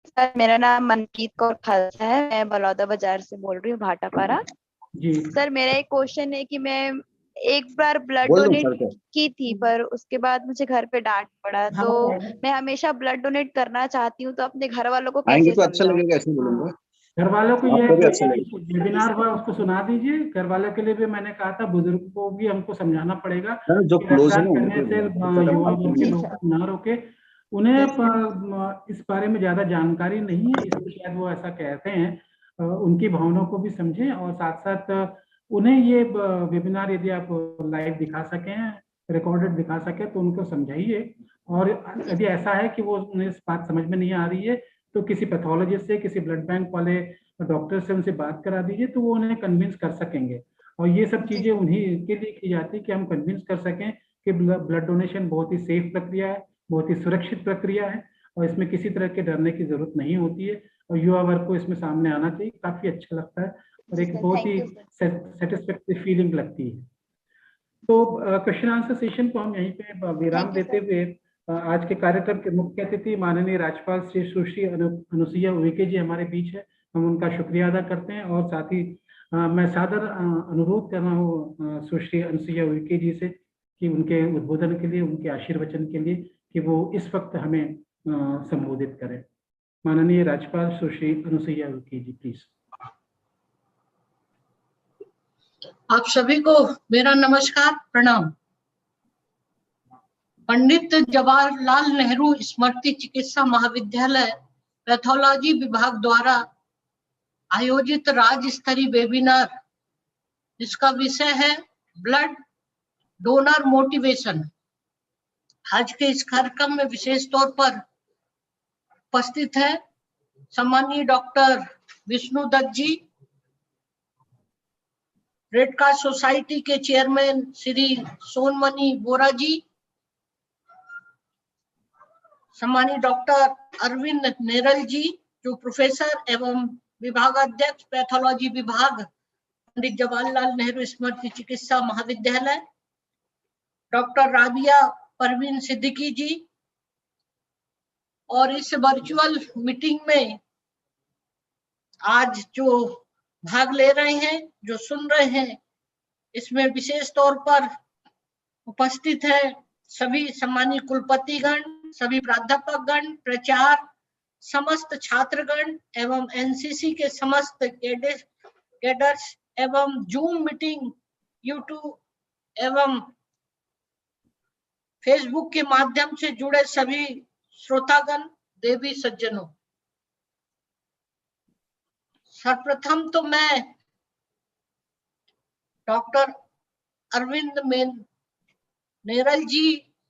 सर, मेरा नाम मनकीत कौर खालसा है, मैं बलौदा बाजार से बोल रही हूँ, भाटापारा। जी सर, मेरा एक क्वेश्चन है कि मैं एक बार ब्लड डोनेट की थी, पर उसके बाद मुझे घर पे डांट पड़ा, तो मैं हमेशा ब्लड डोनेट करना चाहती हूँ, तो अपने घर वालों को कैसे तो अच्छा समझाऊं? लगेगा, ऐसे बोलूंगा। घर वालों को ये अच्छा वेबिनार हुआ उसको सुना दीजिए। घर वालों के लिए भी मैंने कहा था, बुजुर्ग को भी हमको समझाना पड़ेगा जो कि क्लोज रक्तदान करने से युवा वर्ग के लोगों को ना रोके। उन्हें इस बारे में ज्यादा जानकारी नहीं है, इसलिए शायद वो ऐसा कहते हैं। उनकी भावनाओं को भी समझें और साथ साथ उन्हें ये वेबिनार यदि आप लाइव दिखा सकें, रिकॉर्डेड दिखा सकें, तो उनको समझाइए। और यदि ऐसा है कि वो उन्हें इस बात समझ में नहीं आ रही है तो किसी पैथोलॉजिस्ट से, किसी ब्लड बैंक वाले डॉक्टर से उनसे बात करा दीजिए, तो वो उन्हें कन्विंस कर सकेंगे। और ये सब चीजें उन्हीं के लिए की जाती है कि हम कन्विंस कर सकें कि ब्लड डोनेशन बहुत ही सेफ प्रक्रिया है, बहुत ही सुरक्षित प्रक्रिया है और इसमें किसी तरह के डरने की जरूरत नहीं होती है। और युवा वर्ग को इसमें सामने आना चाहिए, काफी अच्छा लगता है और एक बहुत ही सेटिस्फैक्टरी फीलिंग लगती है। तो क्वेश्चन आंसर सेशन को हम यहीं पे विराम देते हुए आज के कार्यक्रम के मुख्य अतिथि माननीय राज्यपाल श्री सुश्री अनुसुईया उइके जी हमारे बीच है, हम उनका शुक्रिया अदा करते हैं। और साथ ही मैं सादर अनुरोध कर रहा हूँ सुश्री अनुसुईया उइके जी से कि उनके उद्बोधन के लिए, उनके आशीर्वचन के लिए, कि वो इस वक्त हमें संबोधित करें। माननीय राज्यपाल सुश्री अनुसुईया उइके जी, प्लीज। आप सभी को मेरा नमस्कार, प्रणाम। पंडित जवाहरलाल नेहरू स्मृति चिकित्सा महाविद्यालय पैथोलॉजी विभाग द्वारा आयोजित राज्य स्तरीय वेबिनार, जिसका विषय है ब्लड डोनर मोटिवेशन। आज के इस कार्यक्रम में विशेष तौर पर उपस्थित है सम्मानीय डॉक्टर विष्णु दत्त जी, रेड क्रॉस सोसाइटी के चेयरमैन श्री सोनमणि बोरा जी, सम्मानीय डॉक्टर अरविंद नेरल जी, जो प्रोफेसर एवं विभागाध्यक्ष पैथोलॉजी विभाग पंडित जवाहरलाल नेहरू स्मृति चिकित्सा महाविद्यालय, डॉक्टर राबिया परवीन सिद्दीकी जी, और इस वर्चुअल मीटिंग में आज जो भाग ले रहे हैं, जो सुन रहे हैं, इसमें विशेष तौर पर उपस्थित है सभी सम्मानीय कुलपतिगण, सभी प्राध्यापकगण, प्राचार्य, समस्त छात्रगण एवं एनसीसी के समस्त कैडर्स एवं जूम मीटिंग, यूट्यूब एवं फेसबुक के माध्यम से जुड़े सभी श्रोतागण, देवी सज्जनों। सर्वप्रथम तो मैं डॉक्टर अरविंद नेरल जी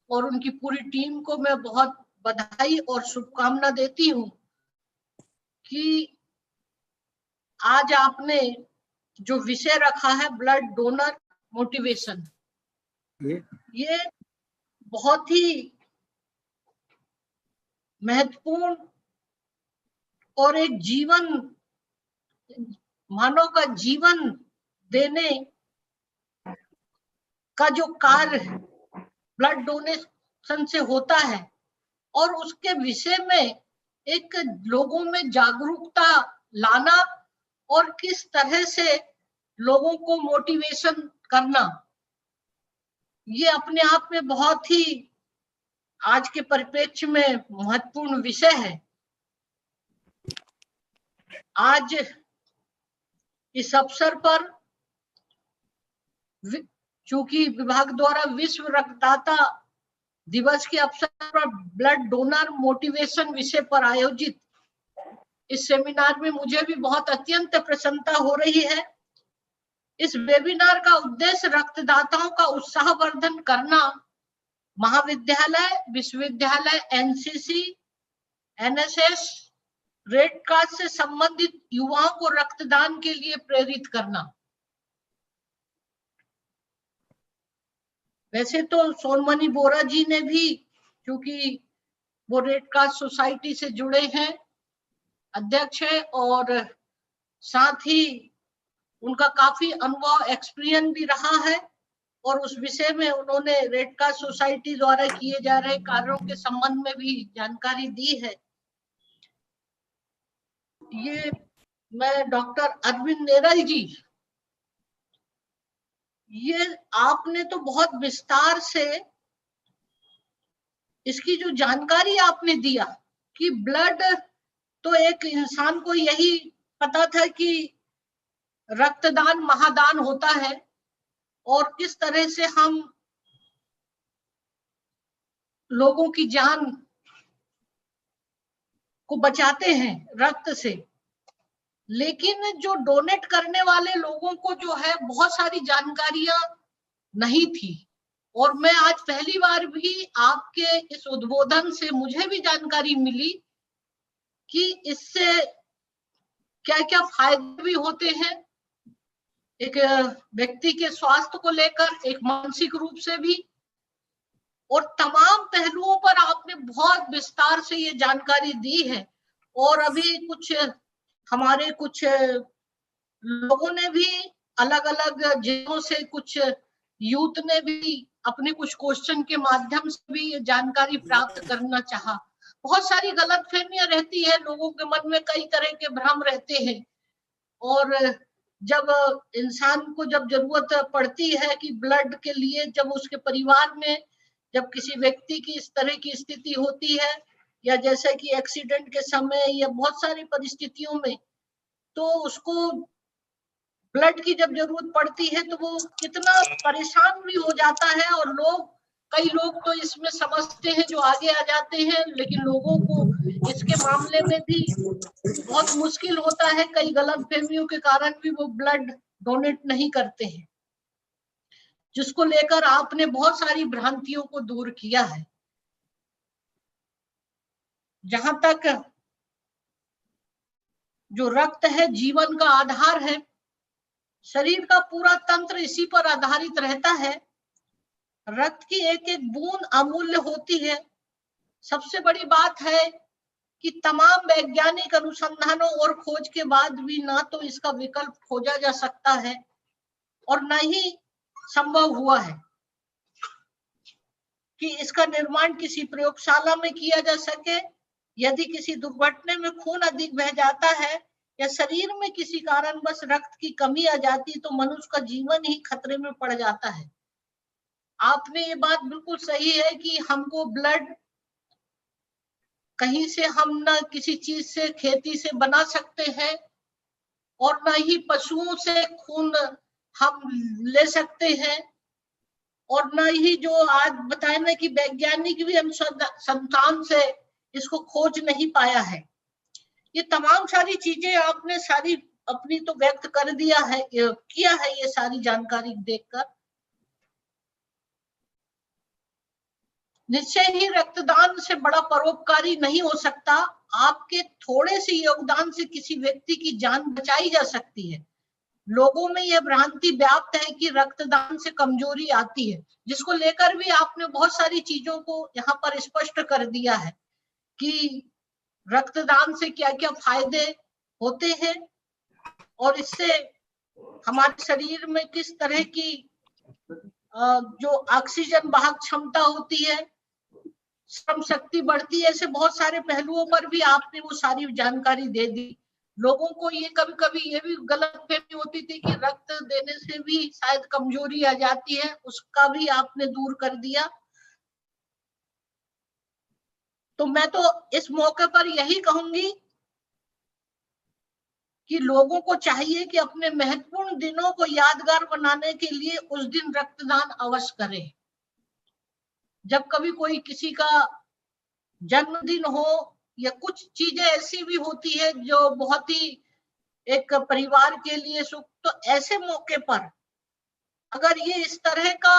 और उनकी पूरी टीम को मैं बहुत बधाई और शुभकामना देती हूँ कि आज आपने जो विषय रखा है ब्लड डोनर मोटिवेशन, ये बहुत ही महत्वपूर्ण और एक जीवन, मानव का जीवन देने का जो कार्य ब्लड डोनेशन से होता है, और उसके विषय में एक लोगों में जागरूकता लाना और किस तरह से लोगों को मोटिवेशन करना, ये अपने आप में बहुत ही आज के परिप्रेक्ष्य में महत्वपूर्ण विषय है। आज इस अवसर पर चूंकि विभाग द्वारा विश्व रक्तदाता दिवस के अवसर पर ब्लड डोनर मोटिवेशन विषय पर आयोजित इस सेमिनार में मुझे भी बहुत अत्यंत प्रसन्नता हो रही है। इस वेबिनार का उद्देश्य रक्तदाताओं का उत्साहवर्धन करना, महाविद्यालय, विश्वविद्यालय, एनसीसी, एनएसएस, रेड क्रॉस से संबंधित युवाओं को रक्तदान के लिए प्रेरित करना। वैसे तो सोनमणि बोरा जी ने भी, क्योंकि वो रेड क्रॉस सोसाइटी से जुड़े हैं, अध्यक्ष है, और साथ ही उनका काफी अनुभव, एक्सपीरियंस भी रहा है, और उस विषय में उन्होंने रेड क्रॉस सोसाइटी द्वारा किए जा रहे कार्यों के संबंध में भी जानकारी दी है। ये मैं डॉक्टर अरविंद नेरल जी, ये आपने तो बहुत विस्तार से इसकी जो जानकारी आपने दिया कि ब्लड तो एक इंसान को यही पता था कि रक्तदान महादान होता है, और किस तरह से हम लोगों की जान को बचाते हैं रक्त से। लेकिन जो डोनेट करने वाले लोगों को जो है बहुत सारी जानकारियां नहीं थी, और मैं आज पहली बार भी आपके इस उद्बोधन से मुझे भी जानकारी मिली कि इससे क्या क्या फायदे भी होते हैं, एक व्यक्ति के स्वास्थ्य को लेकर, एक मानसिक रूप से भी, और तमाम पहलुओं पर आपने बहुत विस्तार से ये जानकारी दी है। और अभी कुछ हमारे कुछ लोगों ने भी अलग अलग जिलों से, कुछ यूथ ने भी अपने कुछ क्वेश्चन के माध्यम से भी ये जानकारी प्राप्त करना चाहा। बहुत सारी गलतफहमियां रहती है, लोगों के मन में कई तरह के भ्रम रहते हैं, और जब इंसान को जब जरूरत पड़ती है कि ब्लड के लिए, जब उसके परिवार में जब किसी व्यक्ति की इस तरह की स्थिति होती है, या जैसे कि एक्सीडेंट के समय या बहुत सारी परिस्थितियों में, तो उसको ब्लड की जब जरूरत पड़ती है तो वो कितना परेशान भी हो जाता है। और कई लोग तो इसमें समझते हैं जो आगे आ जाते हैं, लेकिन लोगों को इसके मामले में भी बहुत मुश्किल होता है। कई गलतफहमियों के कारण भी वो ब्लड डोनेट नहीं करते हैं, जिसको लेकर आपने बहुत सारी भ्रांतियों को दूर किया है। जहां तक जो रक्त है जीवन का आधार है, शरीर का पूरा तंत्र इसी पर आधारित रहता है। रक्त की एक एक बूंद अमूल्य होती है। सबसे बड़ी बात है कि तमाम वैज्ञानिक अनुसंधानों और खोज के बाद भी ना तो इसका विकल्प खोजा जा सकता है और न ही संभव हुआ है कि इसका निर्माण किसी प्रयोगशाला में किया जा सके। यदि किसी दुर्घटना में खून अधिक बह जाता है या शरीर में किसी कारणवश रक्त की कमी आ जाती तो मनुष्य का जीवन ही खतरे में पड़ जाता है। आपने ये बात बिल्कुल सही है कि हमको ब्लड कहीं से हम न किसी चीज से, खेती से बना सकते हैं और न ही पशुओं से खून हम ले सकते हैं, और न ही जो आज बताए ना कि वैज्ञानिक भी अनुसंधान से इसको खोज नहीं पाया है। ये तमाम सारी चीजें आपने सारी अपनी तो व्यक्त कर दिया है, किया है ये सारी जानकारी देखकर। निश्चय ही रक्तदान से बड़ा परोपकारी नहीं हो सकता। आपके थोड़े से योगदान से किसी व्यक्ति की जान बचाई जा सकती है। लोगों में यह भ्रांति व्याप्त है कि रक्तदान से कमजोरी आती है, जिसको लेकर भी आपने बहुत सारी चीजों को यहाँ पर स्पष्ट कर दिया है कि रक्तदान से क्या क्या फायदे होते हैं और इससे हमारे शरीर में किस तरह की जो ऑक्सीजन वाहक क्षमता होती है, श्रम शक्ति बढ़ती है। ऐसे बहुत सारे पहलुओं पर भी आपने वो सारी जानकारी दे दी। लोगों को ये कभी कभी ये भी गलतफहमी होती थी कि रक्त देने से भी शायद कमजोरी आ जाती है, उसका भी आपने दूर कर दिया। तो मैं तो इस मौके पर यही कहूंगी कि लोगों को चाहिए कि अपने महत्वपूर्ण दिनों को यादगार बनाने के लिए उस दिन रक्तदान अवश्य करें। जब कभी कोई किसी का जन्मदिन हो या कुछ चीजें ऐसी भी होती है जो बहुत ही एक परिवार के लिए सुख, तो ऐसे मौके पर अगर ये इस तरह का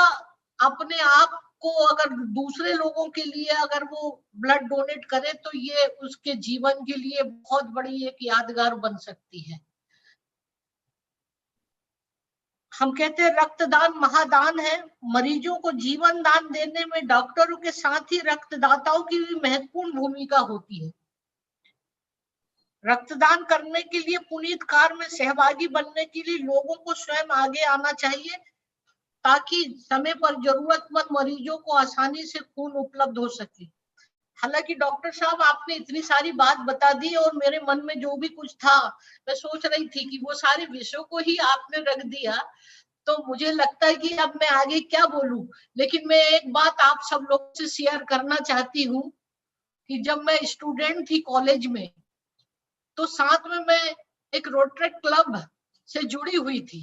अपने आप को अगर दूसरे लोगों के लिए अगर वो ब्लड डोनेट करे तो ये उसके जीवन के लिए बहुत बड़ी एक यादगार बन सकती है। हम कहते हैं रक्तदान महादान है। मरीजों को जीवन दान देने में डॉक्टरों के साथ ही रक्तदाताओं की भी महत्वपूर्ण भूमिका होती है। रक्तदान करने के लिए पुनीत कार्य में सहभागी बनने के लिए लोगों को स्वयं आगे आना चाहिए ताकि समय पर जरूरतमंद मरीजों को आसानी से खून उपलब्ध हो सके। हालांकि डॉक्टर साहब आपने इतनी सारी बात बता दी और मेरे मन में जो भी कुछ था मैं सोच रही थी कि वो सारे विषयों को ही आपने रख दिया, तो मुझे लगता है कि अब मैं आगे क्या बोलूं। लेकिन मैं एक बात आप सब लोगों से शेयर करना चाहती हूँ कि जब मैं स्टूडेंट थी कॉलेज में तो साथ में मैं एक रोटरी क्लब से जुड़ी हुई थी।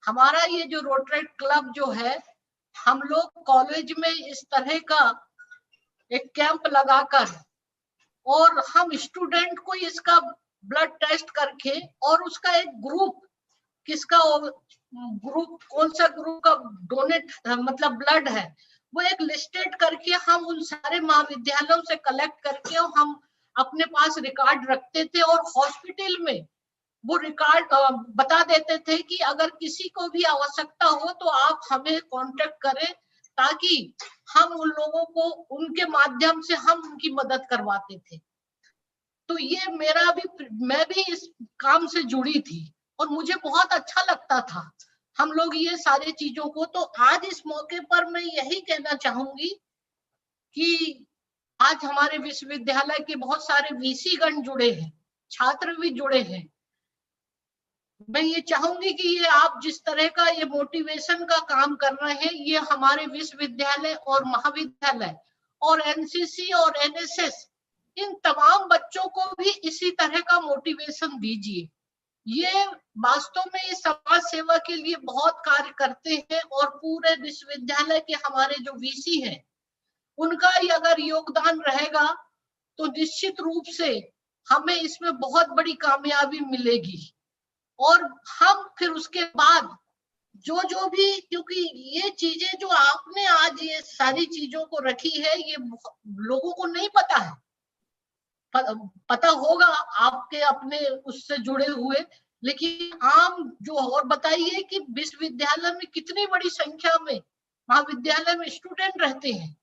हमारा ये जो रोटरी क्लब जो है, हम लोग कॉलेज में इस तरह का एक कैंप लगाकर और हम स्टूडेंट को इसका ब्लड टेस्ट करके और उसका एक ग्रुप किसका ग्रुप कौन सा ग्रुप का डोनेट मतलब ब्लड है वो एक लिस्टेड करके हम उन सारे महाविद्यालयों से कलेक्ट करके और हम अपने पास रिकॉर्ड रखते थे और हॉस्पिटल में वो रिकॉर्ड बता देते थे कि अगर किसी को भी आवश्यकता हो तो आप हमें कांटेक्ट करें ताकि हम उन लोगों को उनके माध्यम से हम उनकी मदद करवाते थे। तो ये मैं भी इस काम से जुड़ी थी और मुझे बहुत अच्छा लगता था हम लोग ये सारी चीजों को। तो आज इस मौके पर मैं यही कहना चाहूंगी कि आज हमारे विश्वविद्यालय के बहुत सारे वीसी गण जुड़े हैं, छात्र भी जुड़े हैं। मैं ये चाहूंगी कि ये आप जिस तरह का ये मोटिवेशन का काम कर रहे हैं, ये हमारे विश्वविद्यालय और महाविद्यालय और एनसीसी और एनएसएस, इन तमाम बच्चों को भी इसी तरह का मोटिवेशन दीजिए। ये वास्तव में ये समाज सेवा के लिए बहुत कार्य करते हैं और पूरे विश्वविद्यालय के हमारे जो वीसी हैं, उनका ही अगर योगदान रहेगा तो निश्चित रूप से हमें इसमें बहुत बड़ी कामयाबी मिलेगी। और हम फिर उसके बाद जो भी, क्योंकि ये चीजें जो आपने आज ये सारी चीजों को रखी है, ये लोगों को नहीं पता है, पता होगा आपके अपने उससे जुड़े हुए, लेकिन आम जो, और बताइए कि विश्वविद्यालय में कितनी बड़ी संख्या में महाविद्यालय में स्टूडेंट रहते हैं।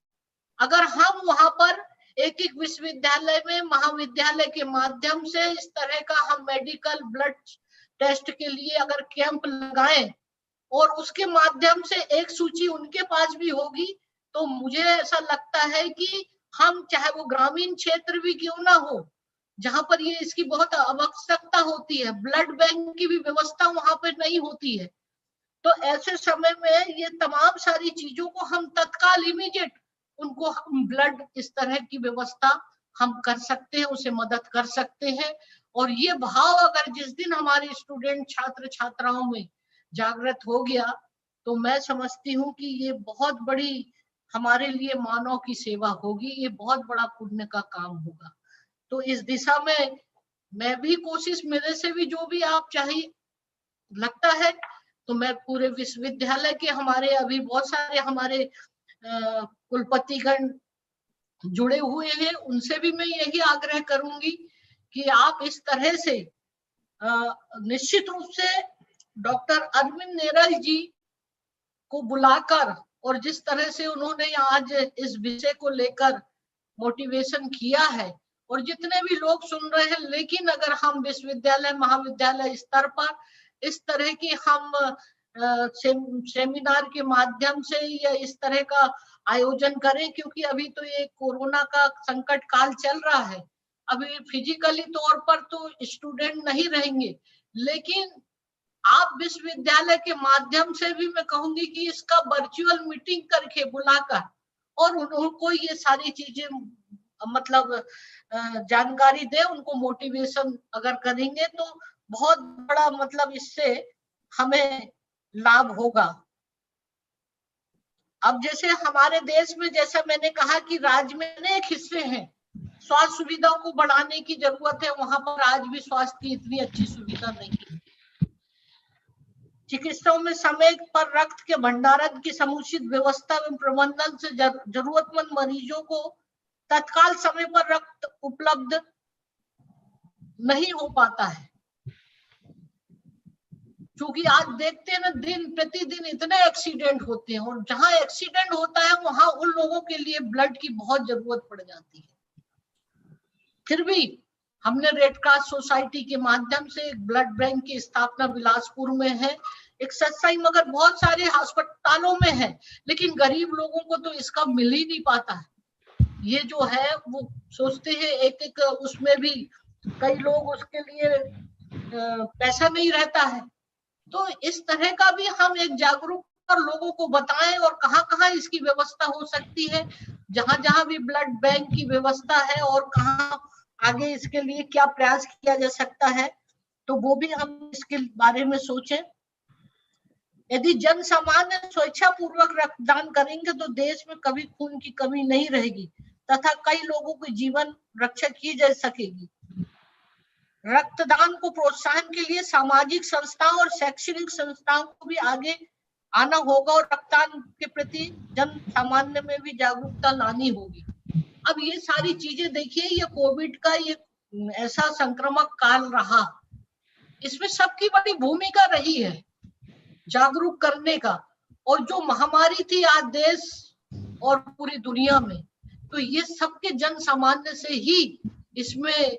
अगर हम वहां पर एक एक विश्वविद्यालय में महाविद्यालय के माध्यम से इस तरह का हम मेडिकल ब्लड टेस्ट के लिए अगर कैंप लगाएं और उसके माध्यम से एक सूची उनके पास भी होगी, तो मुझे ऐसा लगता है कि हम, चाहे वो ग्रामीण क्षेत्र भी क्यों ना हो, जहां पर ये इसकी बहुत आवश्यकता होती है, ब्लड बैंक की भी व्यवस्था वहां पर नहीं होती है, तो ऐसे समय में ये तमाम सारी चीजों को हम तत्काल इमीडिएट उनको हम ब्लड इस तरह की व्यवस्था हम कर सकते हैं, उसे मदद कर सकते हैं। और ये भाव अगर जिस दिन हमारे स्टूडेंट छात्र छात्राओं में जागृत हो गया, तो मैं समझती हूँ कि ये बहुत बड़ी हमारे लिए मानव की सेवा होगी, ये बहुत बड़ा पुण्य का काम होगा। तो इस दिशा में मैं भी कोशिश, मेरे से भी जो भी आप चाहिए लगता है, तो मैं पूरे विश्वविद्यालय के हमारे अभी बहुत सारे हमारे कुलपतिगण जुड़े हुए हैं, उनसे भी मैं यही आग्रह करूंगी कि आप इस तरह से निश्चित रूप से डॉक्टर अरविंद नेरल जी को बुलाकर, और जिस तरह से उन्होंने आज इस विषय को लेकर मोटिवेशन किया है, और जितने भी लोग सुन रहे हैं, लेकिन अगर हम विश्वविद्यालय महाविद्यालय स्तर पर इस तरह की हम सेमिनार के माध्यम से या इस तरह का आयोजन करें, क्योंकि अभी तो ये कोरोना का संकट काल चल रहा है, अभी फिजिकली तौर पर तो स्टूडेंट नहीं रहेंगे, लेकिन आप विश्वविद्यालय के माध्यम से भी मैं कहूंगी कि इसका वर्चुअल मीटिंग करके बुलाकर और उनको ये सारी चीजें मतलब जानकारी दे, उनको मोटिवेशन अगर करेंगे तो बहुत बड़ा मतलब इससे हमें लाभ होगा। अब जैसे हमारे देश में, जैसा मैंने कहा कि राज्य में अनेक हिस्से हैं, स्वास्थ्य सुविधाओं को बढ़ाने की जरूरत है, वहां पर आज भी स्वास्थ्य की इतनी अच्छी सुविधा नहीं है। चिकित्साओं में समय पर रक्त के भंडारण की समुचित व्यवस्था एवं प्रबंधन से जरूरतमंद मरीजों को तत्काल समय पर रक्त उपलब्ध नहीं हो पाता है, क्योंकि आज देखते हैं ना, दिन प्रतिदिन इतने एक्सीडेंट होते हैं, और जहां एक्सीडेंट होता है वहां उन लोगों के लिए ब्लड की बहुत जरूरत पड़ जाती है। फिर भी हमने रेड क्रॉस सोसाइटी के माध्यम से एक ब्लड बैंक की स्थापना बिलासपुर में है, एक सत्संग, मगर बहुत सारे अस्पतालों में है, लेकिन गरीब लोगों को तो इसका मिल ही नहीं पाता है। ये जो है वो सोचते हैं एक एक, उसमें भी कई लोग उसके लिए पैसा नहीं रहता है। तो इस तरह का भी हम एक जागरूक कर लोगों को बताएं, और कहाँ कहाँ इसकी व्यवस्था हो सकती है, जहां जहां भी ब्लड बैंक की व्यवस्था है, और कहाँ आगे इसके लिए क्या प्रयास किया जा सकता है, तो वो भी हम इसके बारे में सोचें। यदि जन सामान्य स्वेच्छा पूर्वक रक्तदान करेंगे तो देश में कभी खून की कमी नहीं रहेगी तथा कई लोगों की जीवन रक्षा की जा सकेगी। रक्तदान को प्रोत्साहन के लिए सामाजिक संस्थाओं और शैक्षणिक संस्थाओं को भी आगे आना होगा, और रक्तदान के प्रति जन सामान्य में भी जागरूकता लानी होगी। अब ये सारी चीजें देखिए, ये कोविड का ये ऐसा संक्रामक काल रहा, इसमें सबकी बड़ी भूमिका रही है जागरूक करने का, और जो महामारी थी आज देश और पूरी दुनिया में, तो ये सबके जन सामान्य से ही इसमें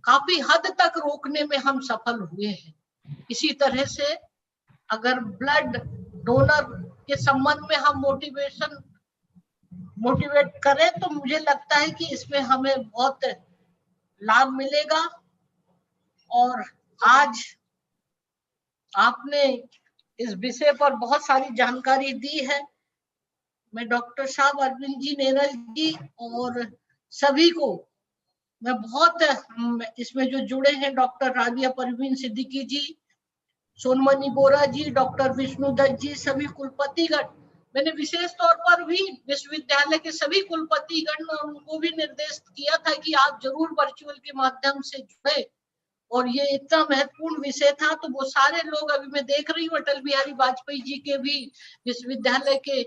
काफी हद तक रोकने में हम सफल हुए हैं। इसी तरह से अगर ब्लड डोनर के संबंध में हम मोटिवेट करें, तो मुझे लगता है कि इसमें हमें बहुत लाभ मिलेगा। और आज आपने इस विषय पर बहुत सारी जानकारी दी है। मैं डॉक्टर साहब अरविंद जी नेरल जी और सभी को मैं बहुत इसमें जो जुड़े हैं, डॉक्टर राबिया परवीन सिद्दीकी जी, सोनमणि बोरा जी, डॉक्टर विष्णु दत्त जी, सभी कुलपतिगण, मैंने विशेष तौर पर भी विश्वविद्यालय के सभी कुलपतिगण उनको भी निर्देश किया था कि आप जरूर वर्चुअल के माध्यम से जुड़े, और ये इतना महत्वपूर्ण विषय था। तो वो सारे लोग, अभी मैं देख रही हूँ अटल बिहारी वाजपेयी जी के भी विश्वविद्यालय के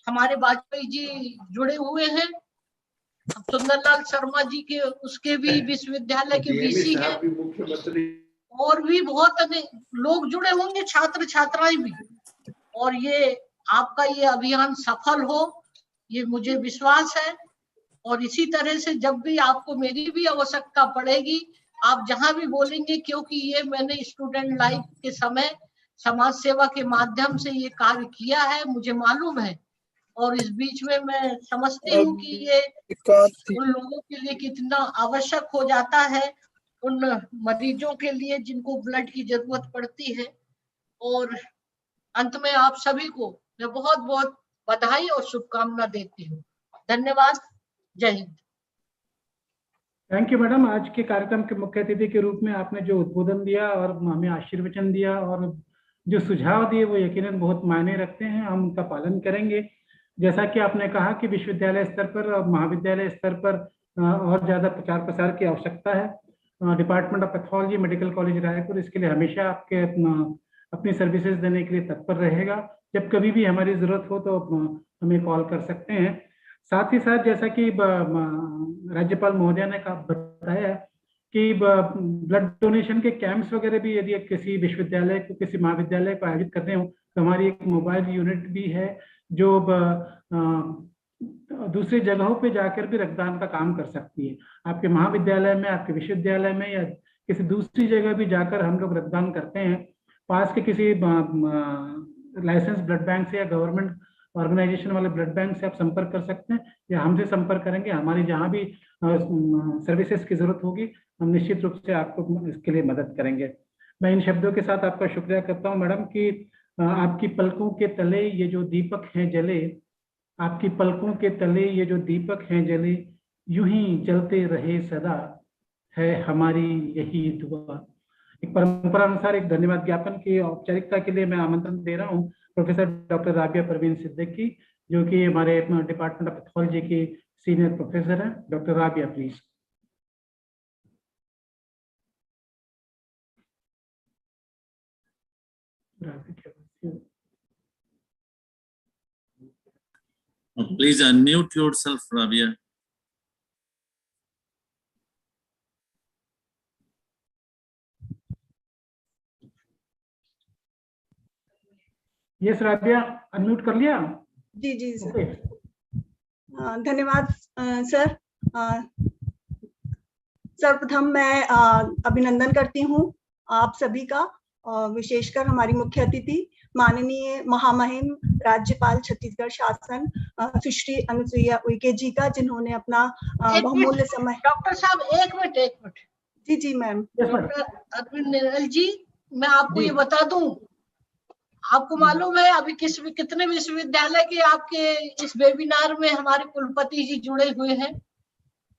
हमारे वाजपेयी जी जुड़े हुए हैं, सुंदरलाल शर्मा जी के उसके भी विश्वविद्यालय के वीसी हैं, और भी बहुत लोग जुड़े होंगे, छात्र छात्राएं भी। और ये आपका ये अभियान सफल हो, ये मुझे विश्वास है। और इसी तरह से जब भी आपको मेरी भी आवश्यकता पड़ेगी, आप जहां भी बोलेंगे, क्योंकि ये मैंने स्टूडेंट लाइफ के समय समाज सेवा के माध्यम से ये कार्य किया है, मुझे मालूम है। और इस बीच में मैं समझती हूँ कि ये उन लोगों के लिए कितना आवश्यक हो जाता है, उन मरीजों के लिए जिनको ब्लड की जरूरत पड़ती है। और अंत में आप सभी को मैं बहुत बहुत बधाई और शुभकामना देती हूँ। धन्यवाद। जय हिंद। Thank you madam. आज के कार्यक्रम के मुख्य अतिथि के रूप में आपने जो उद्बोधन दिया और हमें आशीर्वचन दिया और जो सुझाव दिए वो यकीनन बहुत मायने रखते हैं, हम उनका पालन करेंगे। जैसा कि आपने कहा कि विश्वविद्यालय स्तर पर और महाविद्यालय स्तर पर और ज़्यादा प्रचार प्रसार की आवश्यकता है। Department of pathology medical college Raipur इसके लिए हमेशा आपके अपनी सर्विसेज देने के लिए तत्पर रहेगा। जब कभी भी हमारी ज़रूरत हो तो हमें कॉल कर सकते हैं। साथ ही साथ जैसा कि राज्यपाल महोदया ने बताया कि ब्लड डोनेशन के कैंप्स वगैरह भी यदि किसी विश्वविद्यालय को, किसी महाविद्यालय को आयोजित करने हो तो हमारी एक मोबाइल यूनिट भी है जो दूसरी जगहों पे जाकर भी रक्तदान का काम कर सकती है। आपके महाविद्यालय में, आपके विश्वविद्यालय में या किसी दूसरी जगह भी जाकर हम लोग रक्तदान करते हैं। पास के किसी लाइसेंस ब्लड बैंक से या गवर्नमेंट ऑर्गेनाइजेशन वाले ब्लड बैंक से आप संपर्क कर सकते हैं या हमसे संपर्क करेंगे। हमारी जहाँ भी सर्विसेज की जरूरत होगी हम निश्चित रूप से आपको इसके लिए मदद करेंगे। मैं इन शब्दों के साथ आपका शुक्रिया करता हूँ मैडम कि आपकी पलकों के तले ये जो दीपक हैं जले, आपकी पलकों के तले ये जो दीपक हैं जले, यूं ही जलते रहे सदा, है हमारी यही दुआ। एक परंपरा अनुसार एक धन्यवाद ज्ञापन की औपचारिकता के लिए मैं आमंत्रण दे रहा हूँ प्रोफेसर डॉक्टर राबिया परवीन सिद्दीकी, जो कि हमारे डिपार्टमेंट ऑफ पैथोलॉजी की सीनियर प्रोफेसर हैं। Doctor Rabia please. Please unmute yourself, Rabia. Yes Rabia, unmute कर लिया? जी जी सर। धन्यवाद सर। सर्वप्रथम मैं अभिनंदन करती हूँ आप सभी का, विशेषकर हमारी मुख्य अतिथि माननीय महामहिम राज्यपाल छत्तीसगढ़ शासन सुश्री अनुसुईया उइके जी का, जिन्होंने अपना बहुमूल्य समय। डॉक्टर साहब एक मिनट। जी जी मैम। डॉक्टर अरविंद नेरल जी, मैं आपको ये बता दूं, आपको मालूम है अभी कितने विश्वविद्यालय के आपके इस वेबिनार में हमारे कुलपति जी जुड़े हुए हैं।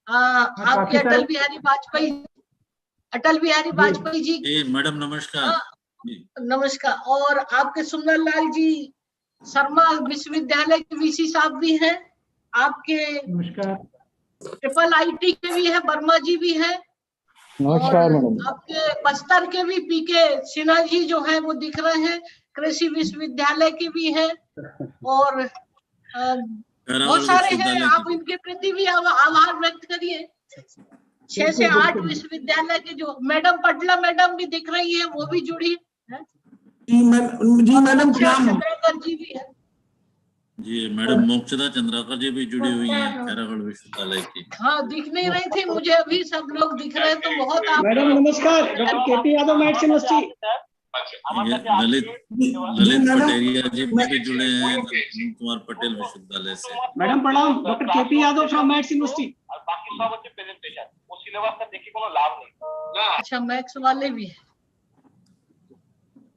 आपके अटल बिहारी वाजपेयी जी। मैडम नमस्कार। नमस्कार। और आपके सुंदरलाल जी शर्मा विश्वविद्यालय के वीसी साहब भी हैं। आपके नमस्कार। ट्रिपल आईटी के भी है, वर्मा जी भी है। नमस्कार मैडम। आपके बस्तर के भी पीके सिन्हा जी जो है वो दिख रहे हैं, कृषि विश्वविद्यालय के भी हैं, और बहुत सारे हैं। आप इनके प्रति भी आभार व्यक्त करिए। 6 से 8 विश्वविद्यालय के जो मैडम पटला मैडम भी दिख रही है, वो भी जुड़ी है। जी मैडम चंद्राकर जी भी है। जी मैडम मोक्षदा चंद्राकर जी भी जुड़ी हुई हैं खैरागढ़ विश्वविद्यालय की। हाँ, दिख नहीं रही थी मुझे, अभी सब लोग दिख रहे हैं, तो बहुत आप। मैडम नमस्कार। Doctor KP Yadav maths university. Lalit Pateria ji भी जुड़े हैं नंदन कुमार पटेल विश्वविद्यालय से। मैडम प्रणाम। Doctor KP Yadav from maths university. अच्छा, मैथ्स वाले भी है।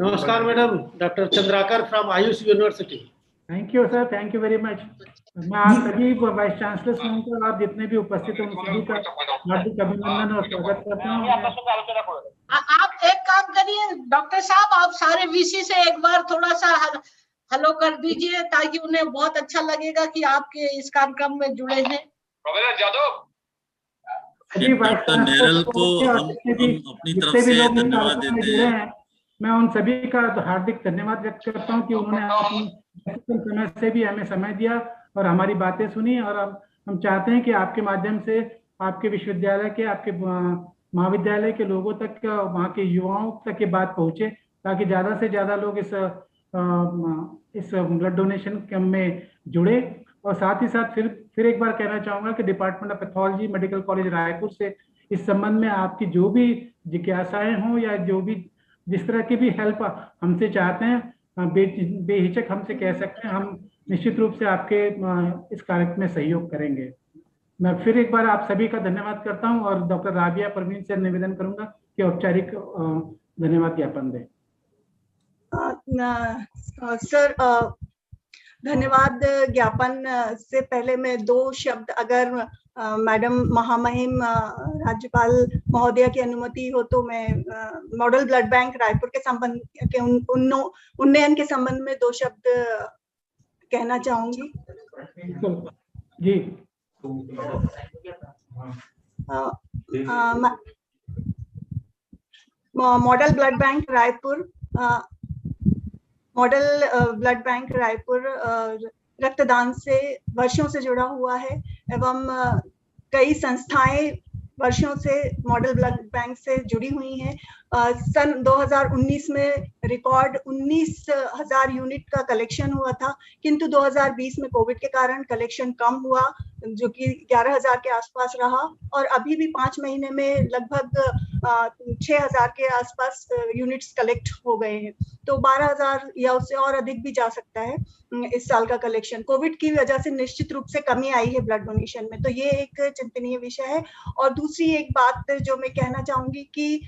नमस्कार madam, doctor Chandrakar from Ayush university. Thank you sir, thank you very much. मैं आप सभी वाइस चांसलर को, आप जितने भी उपस्थित हैं उन सभी का हार्दिक अभिनंदन और स्वागत करता हूँ। आप एक काम करिए डॉक्टर साहब, आप सारे वीसी से एक बार थोड़ा सा हेलो कर दीजिए ताकि उन्हें बहुत अच्छा लगेगा कि आपके इस कार्यक्रम में जुड़े हैं। डॉक्टर नेरल को हम अपनी तरफ से धन्यवाद देते हैं। मैं उन सभी का हार्दिक धन्यवाद व्यक्त करता हूं कि उन्होंने अपने समय से भी हमें समय दिया और हमारी बातें सुनी। और हम चाहते हैं कि आपके माध्यम से आपके विश्वविद्यालय के, आपके महाविद्यालय के लोगों तक, वहाँ के युवाओं तक ये बात पहुंचे ताकि ज्यादा से ज्यादा लोग इस ब्लड डोनेशन कैंप में जुड़े। और साथ ही साथ फिर एक बार कहना चाहूंगा कि department of pathology medical college Raipur से इस संबंध में आपकी जो भी जिज्ञासाएं हों या जो भी जिस तरह की भी हेल्प हमसे चाहते हैं, बेहिचक हमसे कह सकते हैं। हम निश्चित रूप से आपके इस कार्यक्रम में सहयोग करेंगे। मैं फिर एक बार आप सभी का धन्यवाद करता हूं और डॉक्टर राबिया परवीन से निवेदन करूंगा कि औपचारिक धन्यवाद ज्ञापन दें। सर, धन्यवाद ज्ञापन से पहले मैं 2 शब्द, अगर मैडम महामहिम राज्यपाल महोदया की अनुमति हो तो मैं मॉडल ब्लड बैंक रायपुर के संबंध के उन्नयन के संबंध में 2 शब्द कहना चाहूंगी। जी। मॉडल ब्लड बैंक रायपुर रक्तदान से वर्षों से जुड़ा हुआ है एवं कई संस्थाएं वर्षों से मॉडल ब्लड बैंक से जुड़ी हुई हैं। सन 2019 में रिकॉर्ड 19,000 यूनिट का कलेक्शन हुआ था, किंतु 2020 में कोविड के कारण कलेक्शन कम हुआ जो कि 11,000 के आसपास रहा और अभी भी 5 महीने में लगभग 6,000 के आसपास यूनिट्स कलेक्ट हो गए हैं। तो 12,000 या उससे और अधिक भी जा सकता है इस साल का कलेक्शन। कोविड की वजह से निश्चित रूप से कमी आई है ब्लड डोनेशन में, तो ये एक चिंतनीय विषय है। और दूसरी एक बात जो मैं कहना चाहूंगी कि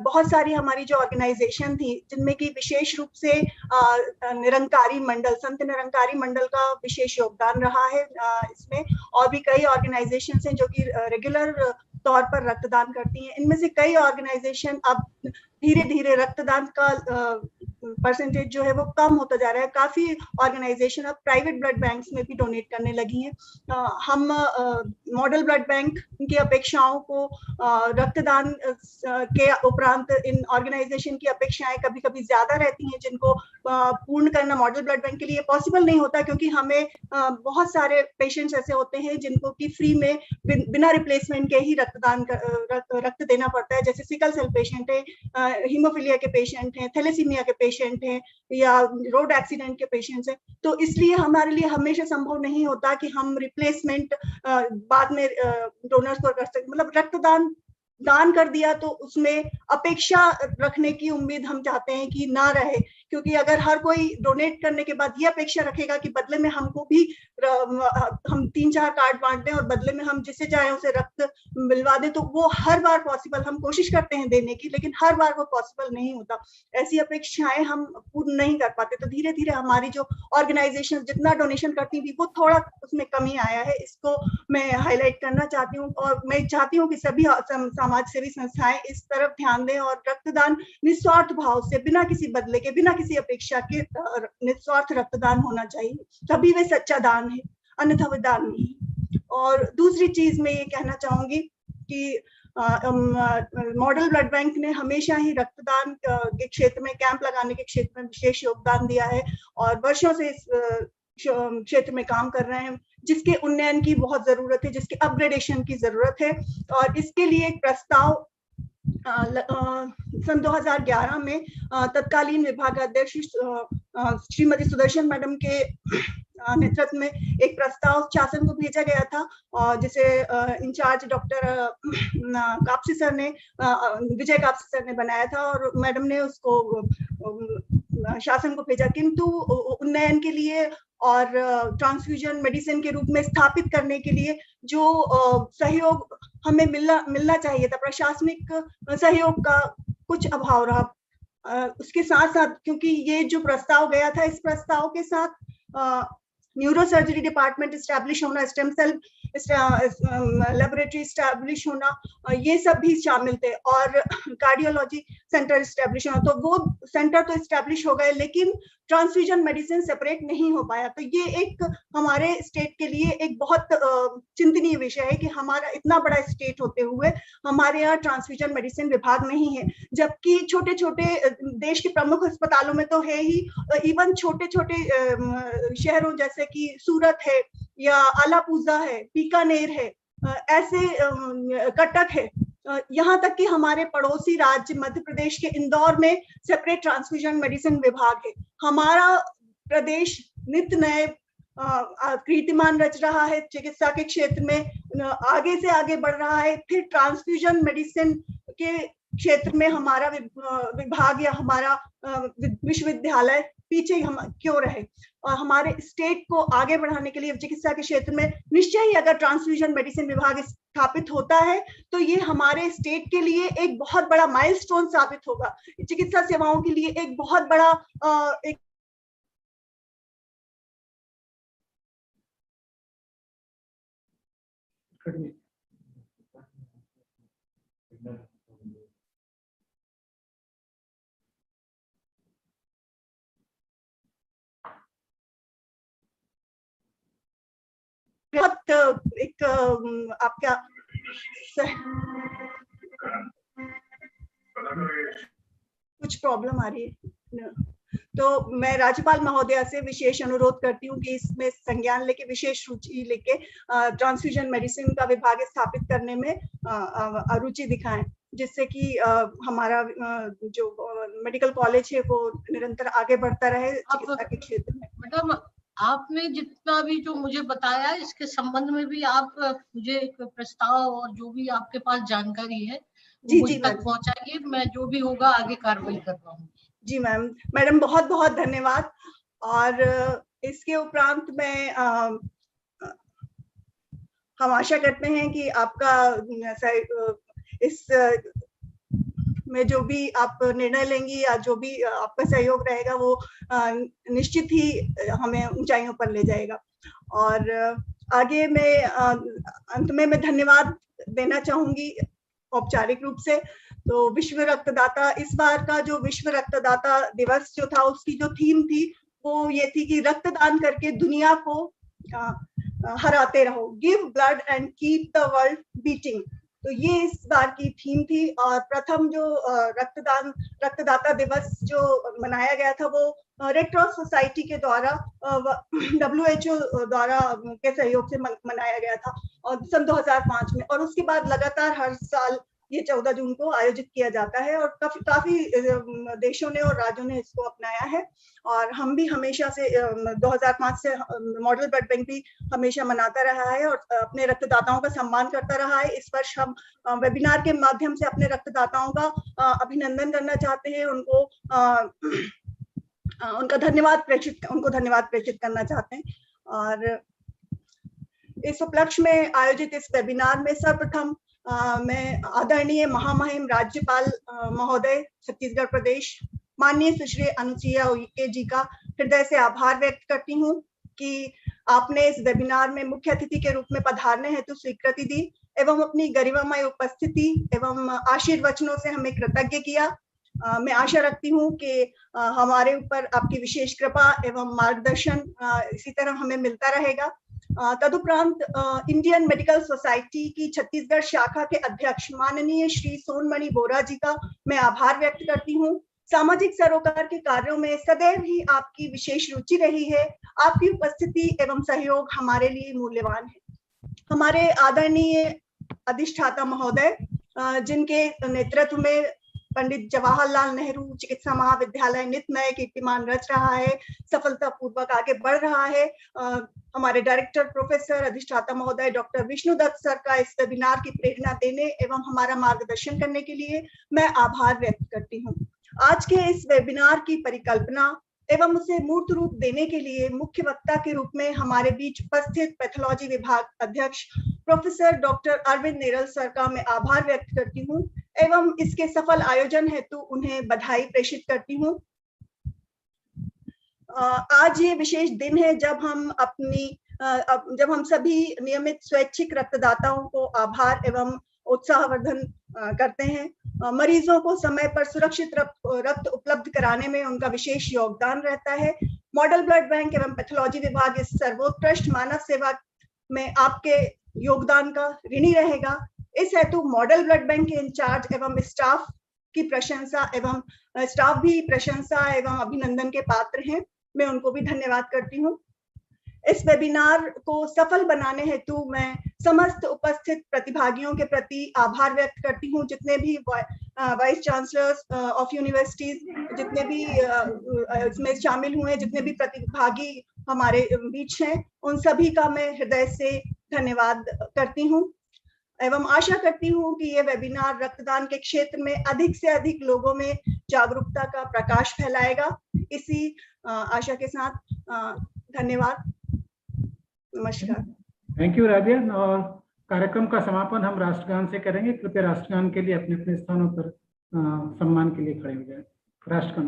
बहुत सारी हमारी जो ऑर्गेनाइजेशन थी जिनमें कि विशेष रूप से निरंकारी मंडल, संत निरंकारी मंडल का विशेष योगदान रहा है इसमें, और भी कई ऑर्गेनाइजेशन हैं जो कि रेगुलर तौर पर रक्तदान करती हैं। इनमें से कई ऑर्गेनाइजेशन अब धीरे धीरे रक्तदान का परसेंटेज जो है वो कम होता जा रहा है। काफी ऑर्गेनाइजेशन अब प्राइवेट ब्लड बैंक्स में भी डोनेट करने लगी हैं। हम मॉडल ब्लड बैंक की अपेक्षाओं को रक्तदान के उपरांत इन ऑर्गेनाइजेशन की अपेक्षाएं कभी कभी ज्यादा रहती हैं जिनको पूर्ण करना मॉडल ब्लड बैंक के लिए पॉसिबल नहीं होता, क्योंकि हमें बहुत सारे पेशेंट्स ऐसे होते हैं जिनको कि फ्री में बिना रिप्लेसमेंट के ही रक्त देना पड़ता है, जैसे सिकल सेल पेशेंट है, हीमोफीलिया के पेशेंट हैं, थैलेसीमिया के पेशेंट हैं या रोड एक्सीडेंट के पेशेंट्स हैं। तो इसलिए हमारे लिए हमेशा संभव नहीं होता कि हम रिप्लेसमेंट बाद में डोनर्स को कर सकते। मतलब रक्तदान दान कर दिया तो उसमें अपेक्षा रखने की उम्मीद हम चाहते हैं कि ना रहे, क्योंकि अगर हर कोई डोनेट करने के बाद ये अपेक्षा रखेगा कि बदले में हमको भी हम 3-4 कार्ड बांट दें और बदले में हम जिसे चाहे उसे रक्त मिलवा दें, तो वो हर बार पॉसिबल, हम कोशिश करते हैं देने की लेकिन हर बार वो पॉसिबल नहीं होता। ऐसी अपेक्षाएं हम पूर्ण नहीं कर पाते। तो धीरे धीरे हमारी जो ऑर्गेनाइजेशन जितना डोनेशन करती थी वो थोड़ा उसमें कमी आया है, इसको मैं हाईलाइट करना चाहती हूँ। और मैं चाहती हूँ कि सभी समाज सेवी संस्थाएं इस तरफ ध्यान दें और रक्तदान निस्वार्थ भाव से, बिना किसी बदले के, बिना किसी अपेक्षा के निस्वार्थ रक्तदान होना चाहिए, तभी वे सच्चा दान है, अन्यथा वे दान नहीं। और दूसरी चीज मैं ये कहना चाहूंगी कि मॉडल ब्लड बैंक ने हमेशा ही रक्तदान के क्षेत्र में, कैंप लगाने के क्षेत्र में विशेष योगदान दिया है और वर्षों से इस क्षेत्र में काम कर रहे हैं, जिसके उन्नयन की बहुत जरूरत है, जिसके अपग्रेडेशन की जरूरत है। और इसके लिए एक प्रस्ताव सन 2011 में तत्कालीन विभागाध्यक्ष श्रीमती सुदर्शन मैडम के नेतृत्व में एक प्रस्ताव शासन को भेजा गया था, जिसे इंचार्ज डॉक्टर कापसी सर ने, विजय कापसी सर ने बनाया था और मैडम ने उसको शासन को भेजा, किंतु उन्नयन के लिए और ट्रांसफ्यूजन मेडिसिन के रूप में स्थापित करने के लिए जो सहयोग हमें मिलना चाहिए था, प्रशासनिक सहयोग का कुछ अभाव रहा। उसके साथ साथ क्योंकि ये जो प्रस्ताव गया था, इस प्रस्ताव के साथ न्यूरो सर्जरी डिपार्टमेंट इस्टेब्लिश होना, स्टेम सेल लेबोरेटरी इस्टेब्लिश होना, ये सब भी शामिल थे, और कार्डियोलॉजी सेंटर इस्टेब्लिश होना। तो वो सेंटर तो इस्टेब्लिश हो गए, लेकिन ट्रांसफ्यूजन मेडिसिन सेपरेट नहीं हो पाया। तो ये एक हमारे स्टेट के लिए एक बहुत चिंतनीय विषय है कि हमारा इतना बड़ा स्टेट होते हुए हमारे यहाँ ट्रांसफ्यूजन मेडिसिन विभाग नहीं है, जबकि छोटे छोटे देश के प्रमुख अस्पतालों में तो है ही। इवन छोटे छोटे शहरों जैसे कि सूरत है या आलापुजा है, बीकानेर है, ऐसे कटक है, यहाँ तक कि हमारे पड़ोसी राज्य मध्य प्रदेश के इंदौर में सेपरेट ट्रांसफ्यूजन मेडिसिन विभाग है। हमारा प्रदेश नित्य नए कीर्तिमान रच रहा है, चिकित्सा के क्षेत्र में आगे से आगे बढ़ रहा है। फिर ट्रांसफ्यूजन मेडिसिन के क्षेत्र में हमारा विभाग या हमारा विश्वविद्यालय पीछे हम क्यों रहे? और हमारे स्टेट को आगे बढ़ाने के लिए चिकित्सा के क्षेत्र में निश्चय ही अगर ट्रांसफ्यूजन मेडिसिन विभाग स्थापित होता है तो ये हमारे स्टेट के लिए एक बहुत बड़ा माइलस्टोन साबित होगा, चिकित्सा सेवाओं के लिए एक बहुत बड़ा एक बहुत एक आपका कुछ प्रॉब्लम आ रही है, तो मैं राज्यपाल महोदया से विशेष अनुरोध करती हूँ कि इसमें संज्ञान लेके, विशेष रुचि लेके ट्रांसफ्यूजन मेडिसिन का विभाग स्थापित करने में रुचि दिखाएं, जिससे कि हमारा जो मेडिकल कॉलेज है वो निरंतर आगे बढ़ता रहे चिकित्सा के क्षेत्र में। मैडम, आपने जितना भी जो मुझे बताया, इसके संबंध में भी आप मुझे एक प्रस्ताव और जो भी आपके पास जानकारी है मुझ तक पहुंचाइए। मैं जो भी होगा आगे कार्रवाई कर पाऊंगी। जी मैडम बहुत बहुत धन्यवाद। और इसके उपरांत मैं हम आशा करते हैं कि आपका इस में जो भी आप निर्णय लेंगी या जो भी आपका सहयोग रहेगा वो निश्चित ही हमें ऊंचाइयों पर ले जाएगा। और आगे मैं अंत में मैं धन्यवाद देना चाहूंगी औपचारिक रूप से। तो विश्व रक्तदाता, इस बार का जो विश्व रक्तदाता दिवस जो था, उसकी जो थीम थी वो ये थी कि रक्तदान करके दुनिया को हराते रहो, give blood and keep the world beating. तो ये इस बार की थीम थी। और प्रथम जो रक्तदाता दिवस जो मनाया गया था वो रेड क्रॉस सोसाइटी के द्वारा WHO द्वारा के सहयोग से मनाया गया था और सन 2005 में, और उसके बाद लगातार हर साल ये 14 जून को आयोजित किया जाता है और काफी देशों ने और राज्यों ने इसको अपनाया है। और हम भी हमेशा से 2005 से मॉडल ब्लड बैंक भी हमेशा मनाता रहा है और अपने रक्तदाताओं का सम्मान करता रहा है। इस वर्ष हम वेबिनार के माध्यम से अपने रक्तदाताओं का अभिनंदन करना चाहते हैं, उनका धन्यवाद प्रेषित करना चाहते हैं। और इस उपलक्ष्य में आयोजित इस वेबिनार में सर्वप्रथम मैं आदरणीय महामहिम राज्यपाल महोदय छत्तीसगढ़ प्रदेश माननीय सुश्री अनुसुईया उइके जी का हृदय से आभार व्यक्त करती हूँ कि आपने इस वेबिनार में मुख्य अतिथि के रूप में पधारने हेतु स्वीकृति दी एवं अपनी गरिमामय उपस्थिति एवं आशीर्वचनों से हमें कृतज्ञ किया। मैं आशा रखती हूँ कि हमारे ऊपर आपकी विशेष कृपा एवं मार्गदर्शन इसी तरह हमें मिलता रहेगा। तदुपरांत इंडियन मेडिकल सोसाइटी की छत्तीसगढ़ शाखा के अध्यक्ष माननीय श्री सोनमणि बोरा जी का मैं आभार व्यक्त करती हूँ। सामाजिक सरोकार के कार्यों में सदैव ही आपकी विशेष रुचि रही है। आपकी उपस्थिति एवं सहयोग हमारे लिए मूल्यवान है। हमारे आदरणीय अधिष्ठाता महोदय जिनके नेतृत्व में पंडित जवाहरलाल नेहरू चिकित्सा महाविद्यालय नित्य नए कीर्तिमान रच रहा है, सफलता पूर्वक आगे बढ़ रहा है। हमारे डायरेक्टर प्रोफेसर अधिष्ठाता महोदय डॉक्टर विष्णुदत्त सर का इस वेबिनार की प्रेरणा देने एवं हमारा मार्गदर्शन करने के लिए मैं आभार व्यक्त करती हूँ। आज के इस वेबिनार की परिकल्पना एवं उसे मूर्त रूप देने के लिए मुख्य वक्ता के रूप में हमारे बीच उपस्थित पैथोलॉजी विभाग अध्यक्ष professor doctor Arvind Neral sir का मैं आभार व्यक्त करती हूँ एवं इसके सफल आयोजन हेतु उन्हें बधाई प्रेषित करती हूँ। आज ये विशेष दिन है जब हम सभी नियमित स्वैच्छिक रक्तदाताओं को आभार एवं उत्साहवर्धन करते हैं। मरीजों को समय पर सुरक्षित रक्त उपलब्ध कराने में उनका विशेष योगदान रहता है। मॉडल ब्लड बैंक एवं पैथोलॉजी विभाग इस सर्वोत्कृष्ट मानव सेवा में आपके योगदान का ऋणी रहेगा। इस हेतु मॉडल ब्लड बैंक के इंचार्ज एवं स्टाफ भी प्रशंसा एवं अभिनंदन के पात्र हैं। मैं उनको भी धन्यवाद करती हूँ। इस वेबिनार को सफल बनाने हेतु मैं समस्त उपस्थित प्रतिभागियों के प्रति आभार व्यक्त करती हूँ। जितने भी वाइस चांसलर्स ऑफ यूनिवर्सिटीज, जितने भी इसमें शामिल हुए, जितने भी प्रतिभागी हमारे बीच हैं, उन सभी का मैं हृदय से धन्यवाद करती हूँ एवं आशा करती हूँ कि ये वेबिनार रक्तदान के क्षेत्र में अधिक से अधिक लोगों में जागरूकता का प्रकाश फैलाएगा। इसी आशा के साथ धन्यवाद, नमस्कार। Thank you Rabia. और कार्यक्रम का समापन हम राष्ट्रगान से करेंगे। कृपया राष्ट्रगान के लिए अपने अपने स्थानों पर सम्मान के लिए खड़े हो जाए। राष्ट्रगान।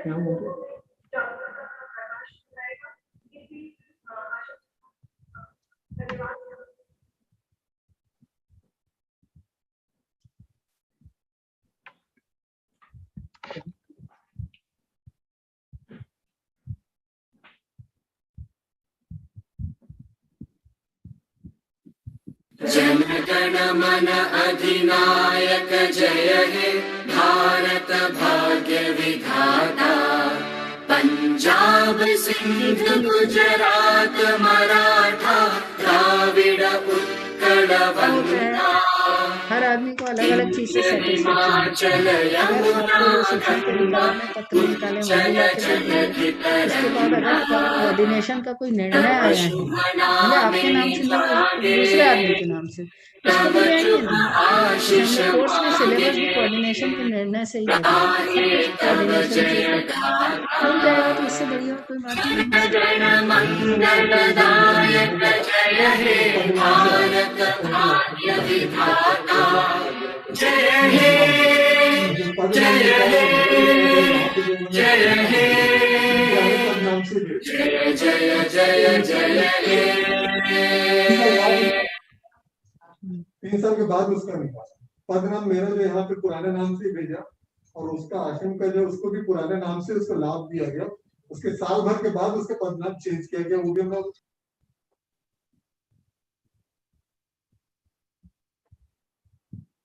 क्या बोल जन गण मन अधिनायक जय हे भारत भाग्य विधाता। पंजाब सिंध गुजरात मराठा द्राविड़ उत्कल वंगा। हर आदमी को अलग अलग चीज से सेटिस्फेक्शन है। अगर आपको शिक्षण के विभाग में पत्र निकाले उसके बाद अगर कोऑर्डिनेशन का कोई निर्णय आया है, भले आपके नाम से नहीं, दूसरे आदमी के नाम से, इसको भी रहेंगे ना। कोर्स में सिलेबस भी कोऑर्डिनेशन के निर्णय से ही कोऑर्डिनेशन से हो जाएगा, तो इससे बढ़िया कोई बात नहीं। जय हे जय हे जय हे जय जय जय जय हे। 3 साल के बाद उसका निकाला पदनाम मेरा जो यहाँ पे पुराने नाम से भेजा और उसका आश्रम का जो उसको भी पुराने नाम से उसको लाभ दिया गया। उसके साल भर के बाद उसका पदनाम चेंज किया गया, वो भी हम लोग